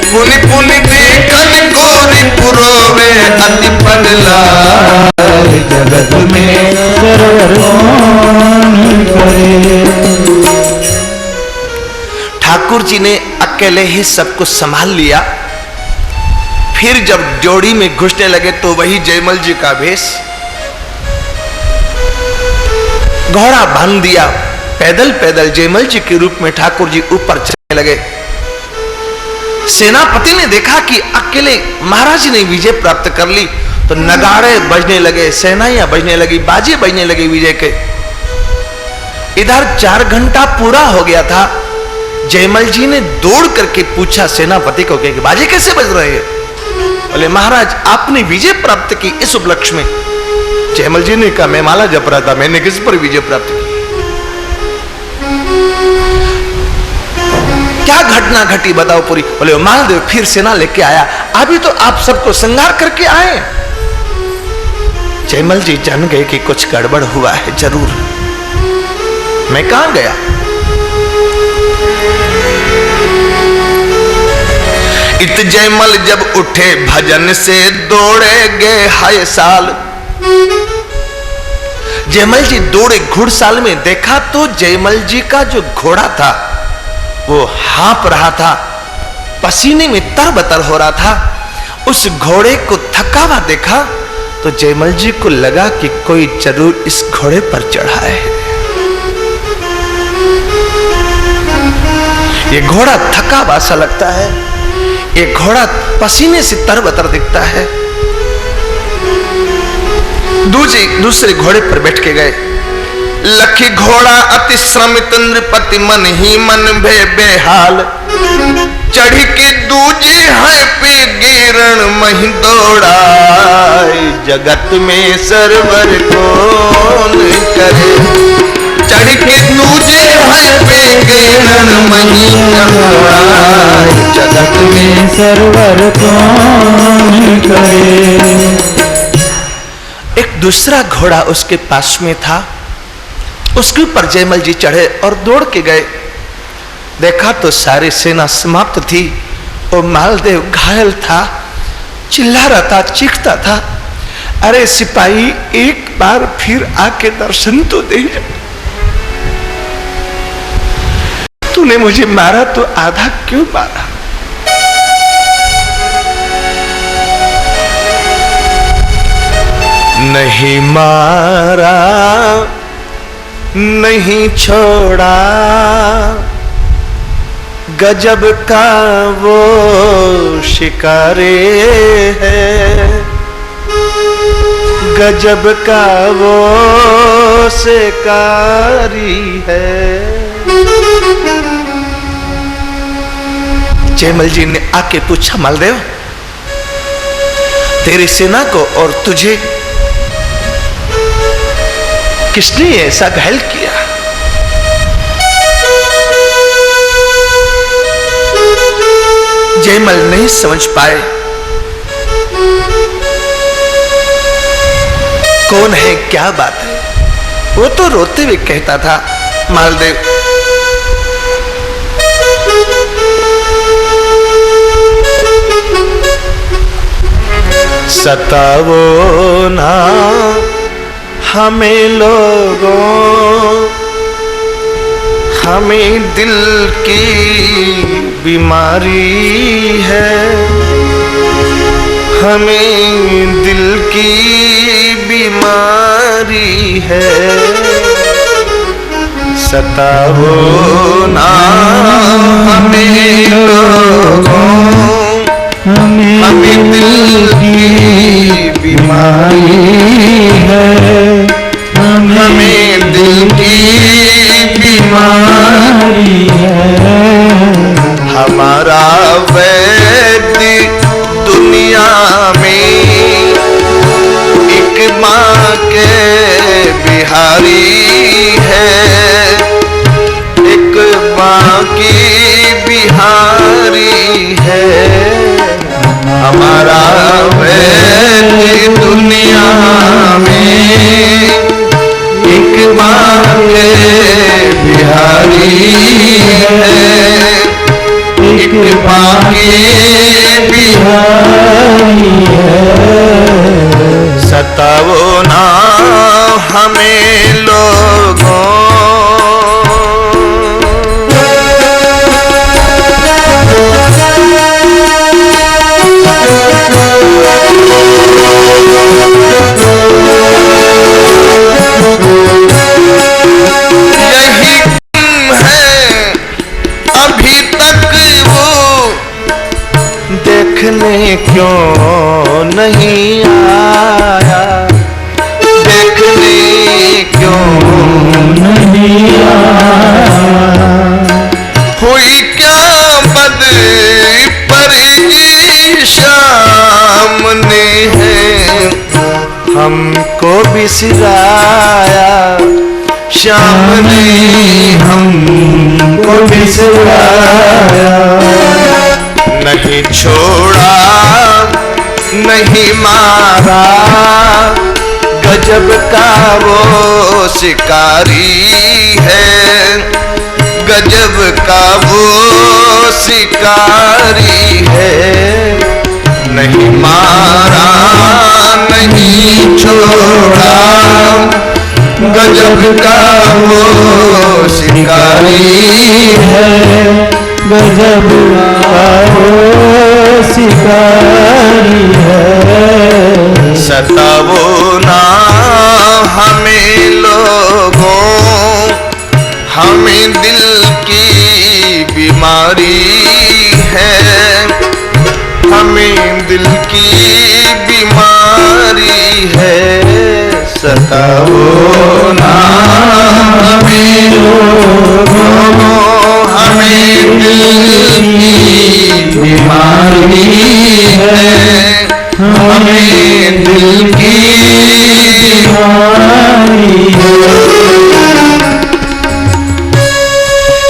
पुनि पुनि देखन को रिपु रोवे, अति पगलाए। जगत में सरवर कौन करे। ठाकुर जी ने अकेले ही सब कुछ संभाल लिया। फिर जब जोड़ी में घुसने लगे तो वही जयमल जी का भेष, घोड़ा बांध दिया। पैदल पैदल जयमल जी के रूप में ठाकुर जी ऊपर चलने लगे। सेनापति ने देखा कि अकेले महाराज ने विजय प्राप्त कर ली, तो नगाड़े बजने लगे, सेनाइयां बजने लगी, बाजे बजने लगे विजय के। इधर 4 घंटा पूरा हो गया था। जयमल जी ने दौड़ करके पूछा सेनापति को कि बाजे कैसे बज रहे हैं? बोले महाराज आपने विजय प्राप्त की इस उपलक्ष्य में। जयमल जी ने कहा मैं माला जप रहा था, मैंने किस पर विजय प्राप्त की? क्या घटना घटी बताओ पूरी? बोले महादेव फिर सेना लेके आया, अभी तो आप सबको संहार करके आए। जयमल जी जान गए कि कुछ गड़बड़ हुआ है जरूर। मैं कहां गया? इत जयमल जब उठे भजन से, दौड़े गए हाय साल। जयमल जी दौड़े घुड़साल में, देखा तो जयमल जी का जो घोड़ा था वो हाँप रहा था, पसीने में तरबतर हो रहा था। उस घोड़े को थका हुआ देखा तो जयमल जी को लगा कि कोई जरूर इस घोड़े पर चढ़ा है। ये घोड़ा थका हुआ सा लगता है, ये घोड़ा पसीने से तरबतर दिखता है। दूसरे घोड़े पर बैठ के गए। लखी घोड़ा अति श्रमित नृपति, मन ही मन भे बेहाल। चढ़ी के दूजे है पे गिरण मही दौड़ा, जगत में सरवर कौन करे। चढ़ के दूजे है पे गिरण मही दौड़ा, जगत में सरवर कौन करे। एक दूसरा घोड़ा उसके पास में था, उसके ऊपर जयमल जी चढ़े और दौड़ के गए। देखा तो सारी सेना समाप्त थी और मालदेव घायल था, चिल्ला रहा था, चीखता था, अरे सिपाही एक बार फिर आके दर्शन तो दे। तूने मुझे मारा तो आधा क्यों मारा? नहीं मारा नहीं छोड़ा, गजब का वो शिकारे है, गजब का वो शिकारी है। जयमल जी ने आके पूछा, मालदेव तेरी सेना को और तुझे किसने ऐसा घायल किया? जयमल नहीं समझ पाए कौन है, क्या बात है। वो तो रोते हुए कहता था, मालदेव सतावो ना हमें लोगों, हमें दिल की बीमारी है, हमें दिल की बीमारी है। सतावो ना हमें लोगों, हमें दिल की बीमारी है, हमें दिल की बीमारी है। हमारा वैद्य दुनिया में एक माँ के बिहारी है, एक माँ की बिहारी है। हमारा वैद्य दुनिया में एक माँ के बिहारी है, एक माँ के बिहारी है। सताओ ना हमें लोगों, यही है अभी तक वो देखने क्यों नहीं आया, देखने क्यों नहीं आया। हुई क्या बद परी सामने है, हमको बिसराया श्याम ने हमको बिसराया। नहीं छोड़ा नहीं मारा, गजब का वो शिकारी है, गजब का वो शिकारी है। नहीं मारा नहीं छोड़ा, गजब का वो शिकारी है, गजब का वो शिकारी है। सताओ ना हमें लोगों, हमें दिल की बीमारी है, हमें दिल की बीमारी है। सताओ ना हमें लोगों, हमें दिल की बीमारी है, हमें दिल की बीमारी है।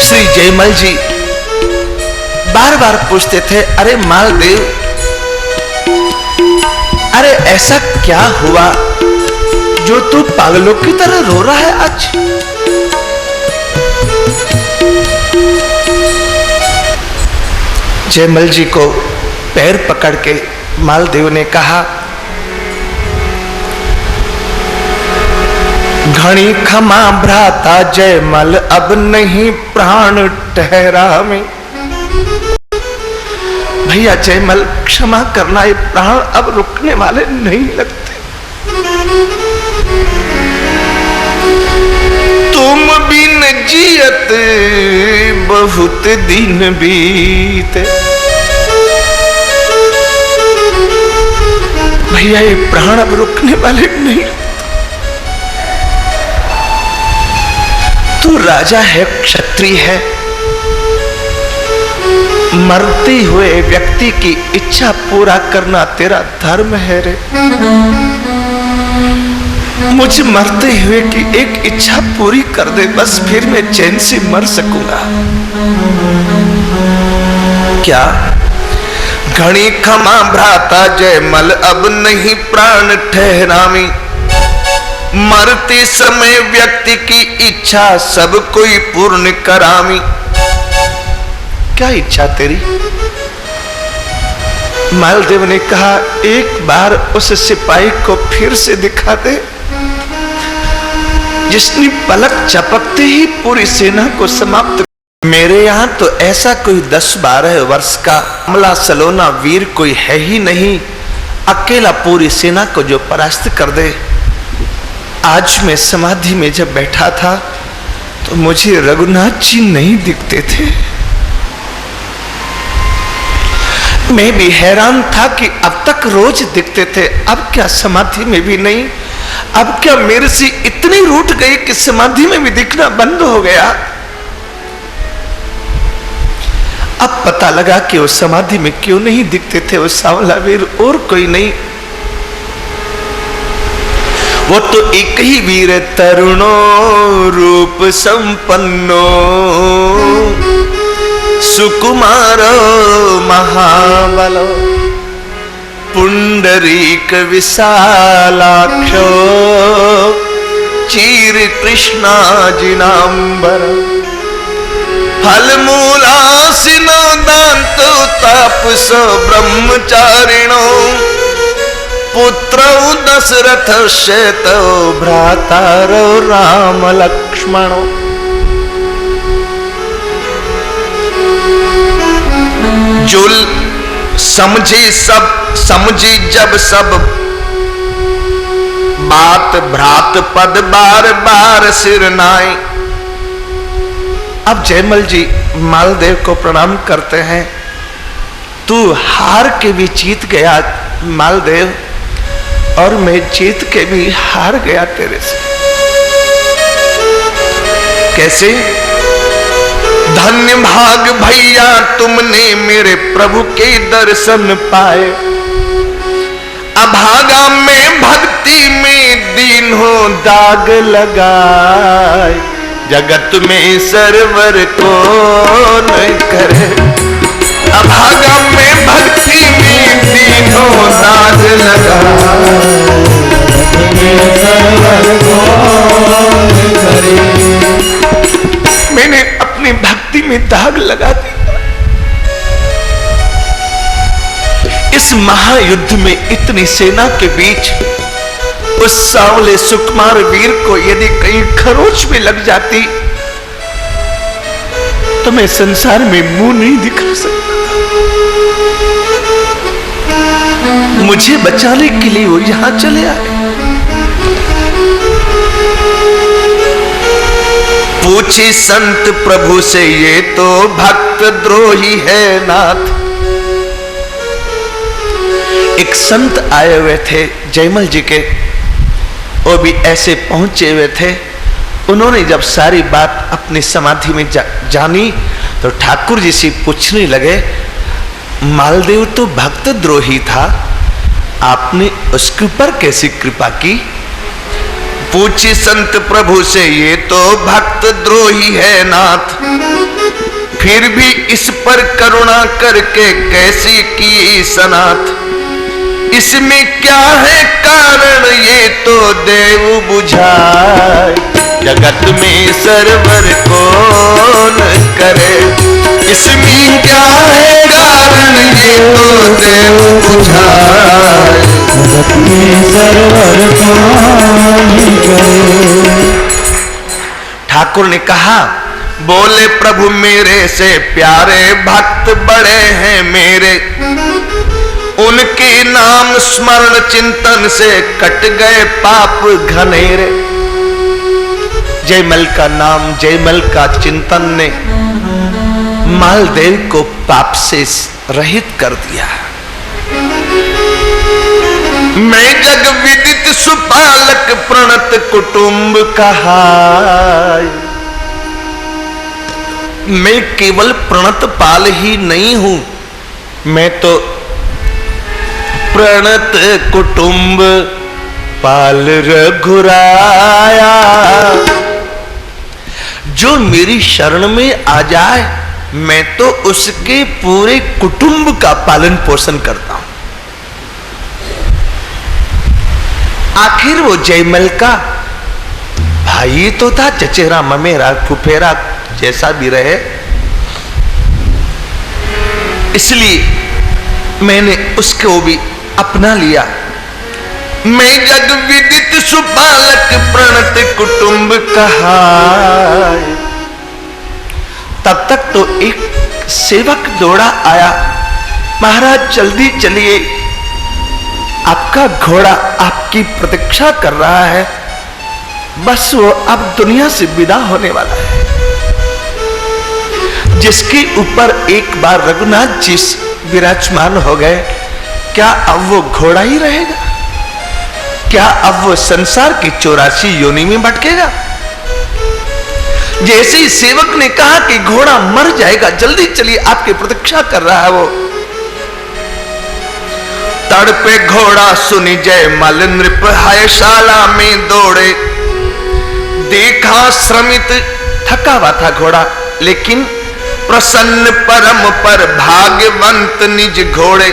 श्री जयमल जी बार बार पूछते थे, अरे मालदेव, अरे ऐसा क्या हुआ जो तू पागलों की तरह रो रहा है आज? जयमल जी को पैर पकड़ के मालदेव ने कहा, घणी क्षमा भ्राता जयमल, अब नहीं प्राण ठहरा में। भैया जयमल क्षमा करना, ये प्राण अब रुकने वाले नहीं लगते। तुम बिन जियत बहुत दिन बीते। भैया ये प्राण अब रुकने वाले नहीं। तू राजा है, क्षत्रिय है, मरते हुए व्यक्ति की इच्छा पूरा करना तेरा धर्म है रे। मुझ मरते हुए की एक इच्छा पूरी कर दे, बस फिर मैं चैन से मर सकूंगा। क्या? घणी क्षमा भ्राता जयमल, अब नहीं प्राण ठहरामी। मरते समय व्यक्ति की इच्छा सब कोई पूर्ण करामी। क्या इच्छा तेरी? मालदेव ने कहा, एक बार उस सिपाही को फिर से दिखा दे जिसने पलक झपकते ही पूरी सेना को समाप्त। मेरे यहाँ तो ऐसा कोई 10-12 वर्ष का अमला सलोना वीर कोई है ही नहीं, अकेला पूरी सेना को जो परास्त कर दे। आज मैं समाधि में जब बैठा था तो मुझे रघुनाथ जी नहीं दिखते थे, मैं भी हैरान था कि अब तक रोज दिखते थे, अब क्या समाधि में भी नहीं? अब क्या मेरे से इतनी रूठ गई कि समाधि में भी दिखना बंद हो गया? अब पता लगा कि वो समाधि में क्यों नहीं दिखते थे वो सांवला वीर, और कोई नहीं, वो तो एक ही वीर तरुणो रूप संपन्नो सुकुमारो महाबलो पुंडरीक विशालाक्षो चीर कृष्णाजिनांबर फलमूलासिनो दांतो तापसो ब्रह्मचारिणो पुत्रौ दशरथश्चेतो भ्रातारो राम लक्ष्मणो। जुल समझी जब सब बात भ्रात पद बार बार सिर नाई। अब जयमल जी मालदेव को प्रणाम करते हैं। तू हार के भी जीत गया मालदेव, और मैं जीत के भी हार गया तेरे से। कैसे? धन्य भाग भैया तुमने मेरे प्रभु के दर्शन पाए, अभागा में भक्ति में दीन हो दाग लगाए, जगत में सरवर कौन करे, अभागा में भक्ति में दीन हो दाग लगाए, सरवर कौन करे। मैंने अपनी भक्ति में दाग लगा दिया। इस महायुद्ध में इतनी सेना के बीच उस सांवले सुकुमार वीर को यदि कहीं खरोच में लग जाती तो मैं संसार में मुंह नहीं दिखा सकता। मुझे बचाने के लिए वो यहां चले आए। पूछी संत प्रभु से ये तो भक्त द्रोही है नाथ। एक संत आए हुए थे जयमल जी के, वो भी ऐसे पहुंचे हुए थे। उन्होंने जब सारी बात अपनी समाधि में जानी तो ठाकुर जी से पूछने लगे, मालदेव तो भक्त द्रोही था, आपने उसके ऊपर कैसी कृपा की? पूछी संत प्रभु से ये तो भक्त द्रोही है नाथ, फिर भी इस पर करुणा करके कैसी की सनाथ। इसमें क्या है कारण ये तो देव बुझाए, जगत में सरवर कौन करे। इसमें क्या है कारण ये तो देव बुझाए, जगत में सरवर कौन करे। ठाकुर ने कहा, बोले प्रभु मेरे से प्यारे भक्त बड़े हैं मेरे, उनके नाम स्मरण चिंतन से कट गए पाप घनेरे। जयमल का नाम, जयमल का चिंतन ने मालदेव को पाप से रहित कर दिया। मैं जग विदित सुपालक प्रणत कुटुंब कहाय। मैं केवल प्रणत पाल ही नहीं हूं, मैं तो प्रणत कुटुंब पाल रघुराया। जो मेरी शरण में आ जाए मैं तो उसके पूरे कुटुंब का पालन पोषण करता हूं। आखिर वो जयमल का भाई तो था, चचेरा ममेरा फुफेरा जैसा भी रहे, इसलिए मैंने उसको भी अपना लिया। मैं जग विदित सुपालक प्रणत कुटुंब कहाय। तब तक तो एक सेवक दौड़ा आया, महाराज जल्दी चलिए, आपका घोड़ा आपकी प्रतीक्षा कर रहा है, बस वो अब दुनिया से विदा होने वाला है। जिसके ऊपर एक बार रघुनाथ जी विराजमान हो गए, क्या अब वो घोड़ा ही रहेगा? क्या अब वो संसार की 84 योनि में भटकेगा? जैसे ही सेवक ने कहा कि घोड़ा मर जाएगा, जल्दी चलिए, आपकी प्रतीक्षा कर रहा है वो। तड़पे घोड़ा सुनी जय मल नृप, हायशाला में दौड़े। देखा श्रमित, थका हुआ था घोड़ा, लेकिन प्रसन्न परम पर भाग्यवंत निज घोड़े।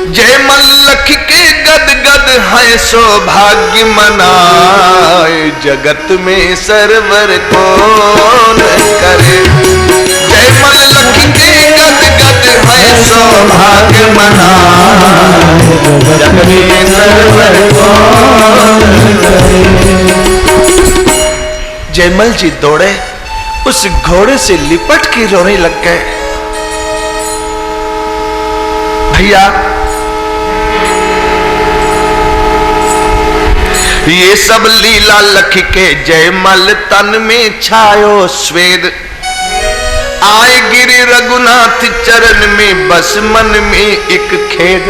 जय मल्लख के गद गद है सौभाग्य मनाए, जगत में सरवर कौन करे। जय मल्लख के गद गद है सौभाग्य मनाए, जगत में सरवर कौन करे। जयमल जी दौड़े, उस घोड़े से लिपट के रोने लग गए। भैया, ये सब लीला लख के जयमल तन में छायो स्वेद। आए गिरि रघुनाथ चरण में, बस मन में एक खेद।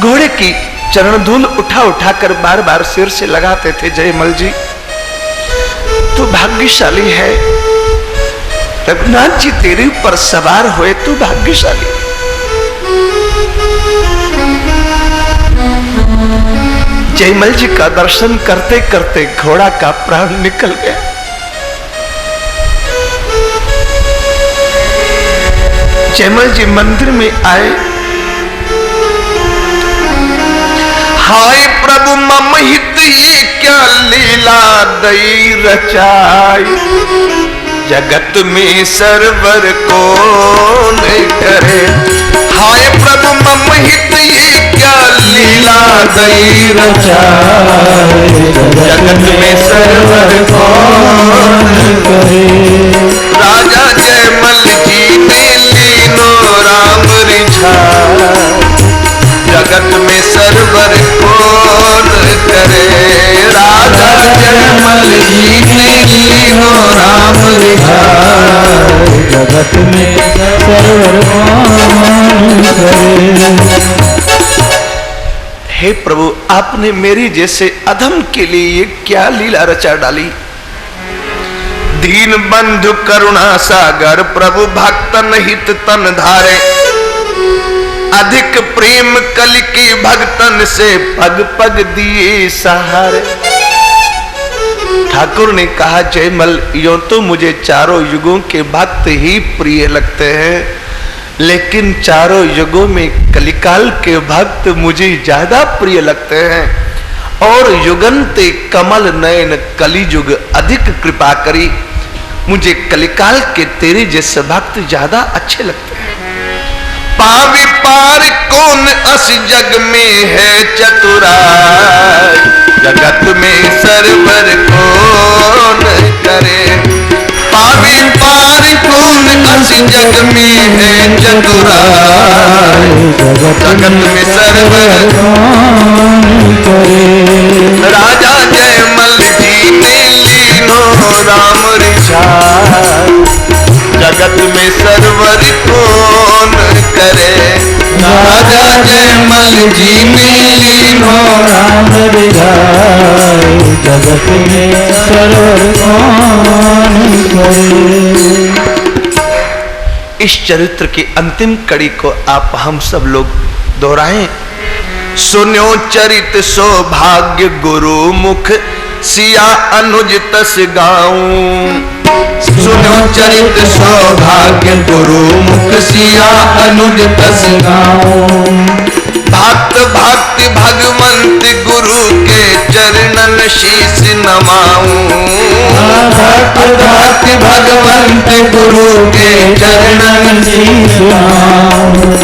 घोड़े की चरण धूल उठा उठा कर बार बार सिर से लगाते थे जयमल जी। तू भाग्यशाली है रघुनाथ जी, तेरे ऊपर सवार हुए, तू भाग्यशाली। जयमल जी का दर्शन करते करते घोड़ा का प्राण निकल गया। जयमल जी मंदिर में आए। हाय प्रभु मम हित, ये क्या लीला दई रचाई। जगत में सरवर कौन करे। हाय प्रभु मम हित, ये क्या लीला दई रचाई। जगत में सरवर कौन करे। राजा जयमल जी ने लीनो राम रिझाया। जगत में सरवर कौन करे। राजा जयमल जी ने लीनो राम रिझाया। जगत में सरवर कौन करे। हे प्रभु, आपने मेरी जैसे अधम के लिए ये क्या लीला रचा डाली। दीन बंधु करुणा सागर, प्रभु भक्तन हित तन धारे। अधिक प्रेम कलि के भक्तन से, पग पग दिए सहारे। ठाकुर ने कहा, जयमल, यूं तो मुझे चारों युगों के भक्त ही प्रिय लगते हैं, लेकिन चारों युगों में कलिकाल के भक्त मुझे ज्यादा प्रिय लगते हैं। और युगंते कमल नयन कलियुग अधिक कृपा करी। मुझे कलिकाल के तेरे जैसे भक्त ज्यादा अच्छे लगते हैं। पावे पार कौन अस जग में है चतुराई। जगत में सरवर कौन करे। पावे पार कौन अस जग में है चतुराई। जगत में सरवर कौन करे। राजा जयमल जी ने लीनो राम रिझाया। जगत में सरवर कौन करे। राजा जयमल जी ने लीनो राम रिझाया। जगत में सरवर कौन करे। इस चरित्र की अंतिम कड़ी को आप हम सब लोग दोहराएं। सुन्यो चरित सौभाग्य गुरु मुख, सिया अनुज तस गाऊं। सुनो चरित सौभाग्य गुरु मुख, सिया अनुज तस गाऊं। भक्त भक्ति भगवंत गुरु के चरणन शीस नमाऊं। भक्त भक्ति भगवंत गुरु के चरणन शीस नमाऊं।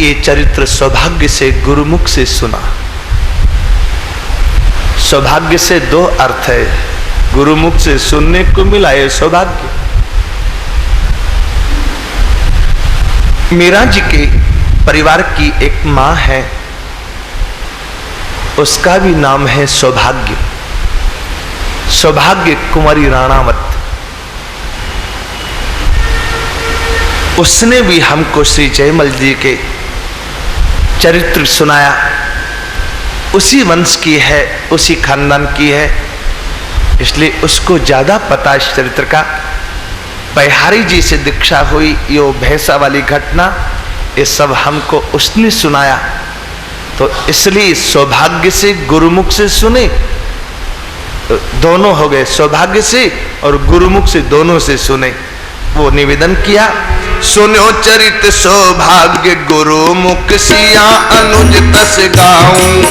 ये चरित्र सौभाग्य से गुरुमुख से सुना। सौभाग्य से दो अर्थ है, गुरुमुख से सुनने को मिला ये सौभाग्य। मीरा जी के परिवार की एक मां है, उसका भी नाम है सौभाग्य। सौभाग्य कुमारी राणावत। उसने भी हमको श्री जयमल जी के चरित्र सुनाया। उसी वंश की है, उसी खानदान की है, इसलिए उसको ज्यादा पता इस चरित्र का। बिहारी जी से दीक्षा हुई, यो भैंसा वाली घटना, ये सब हमको उसने सुनाया। तो इसलिए सौभाग्य से गुरुमुख से सुने, दोनों हो गए, सौभाग्य से और गुरुमुख से, दोनों से सुने। वो निवेदन किया, सुनो चरित सौभाग्य गुरुमुख सिया अनुज तस गाऊं।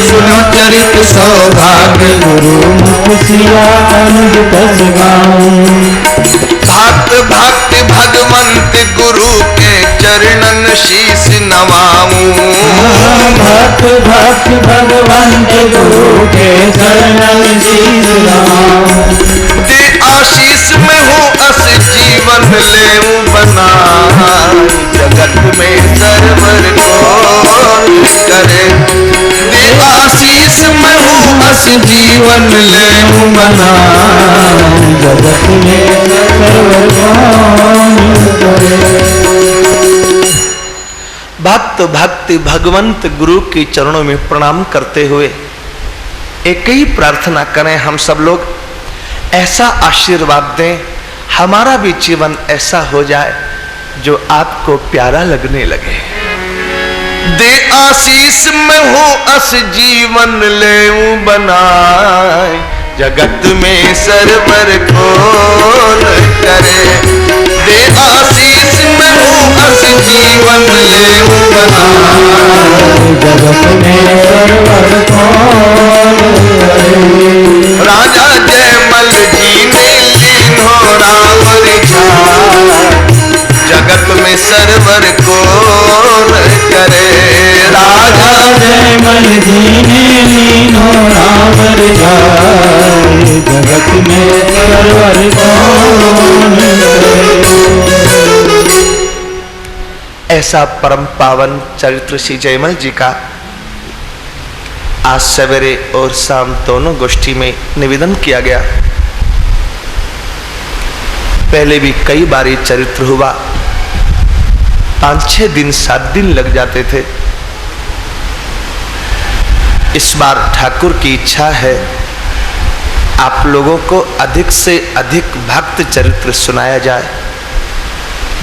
सुनो चरित सौभाग्य गुरुमुख सिया अनुज तस गाऊं। भक्त भक्ति भगवंत गुरु के चरणन शीस नवाऊं। भक्त भक्त भगवंत गुरु के चरणन शीस नवाऊं। दे आशीष में हूँ अस जीवन लेऊं बना, जगत में सरवर कौन करे। दे आशीष में हूँ अस जीवन लेऊं बना, जगत में सरवर कौन करे। भक्त भक्ति भगवंत गुरु के चरणों में प्रणाम करते हुए एक ही प्रार्थना करें हम सब लोग, ऐसा आशीर्वाद दें हमारा भी जीवन ऐसा हो जाए जो आपको प्यारा लगने लगे। दे आशीष में हूँ अस जीवन लेऊं बनाए, जगत में सरवर कौन करे। दे आशीष में हूँ अस जीवन लेऊं बनाए, जगत में सरवर कौन करे। राजा जयमल जी ने लीनो राम रिझाए, जगत में सरवर कौन करे। राजा जयमल जी ने लीनो राम रिझाए, जगत में सरवर कौन करे। ऐसा परम पावन चरित्र श्री जयमल जी का आज सवेरे और शाम दोनों गोष्ठी में निवेदन किया गया। पहले भी कई बार ये चरित्र हुआ, 5-6 दिन 7 दिन लग जाते थे। इस बार ठाकुर की इच्छा है आप लोगों को अधिक से अधिक भक्त चरित्र सुनाया जाए,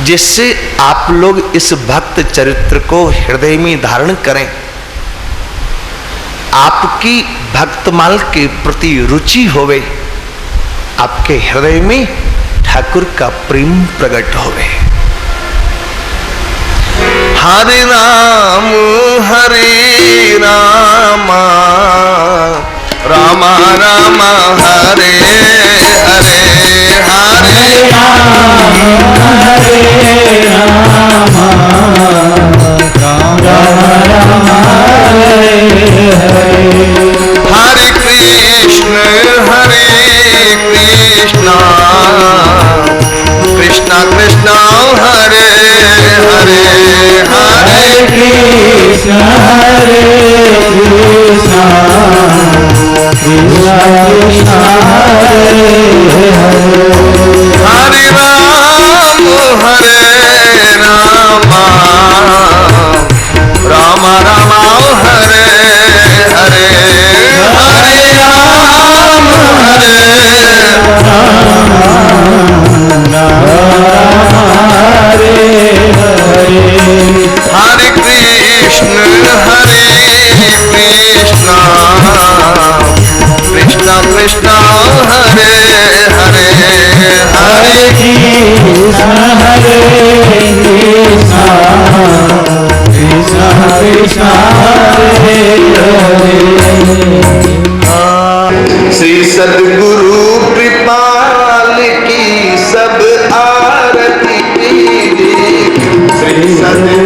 जिससे आप लोग इस भक्त चरित्र को हृदय में धारण करें, आपकी भक्तमाल के प्रति रुचि होवे, आपके हृदय में ठाकुर का प्रेम प्रकट होवे। हरे राम राम राम हरे हरे, हरे राम राम राम हरे हरे। हरे कृष्ण कृष्ण कृष्ण हरे हरे, हरे कृष्ण कृष्ण कृष्ण हरे हरे। हरे राम राम हरे हरे, हरे राम हरे हरे। हरे कृष्ण कृष्ण कृष्ण हरे हरे, हरे कृष्ण कृष्ण कृष्ण हरे हरे। श्री सद्गुरु कृपाल की सब आरती कीजिए। श्री सद्गुरु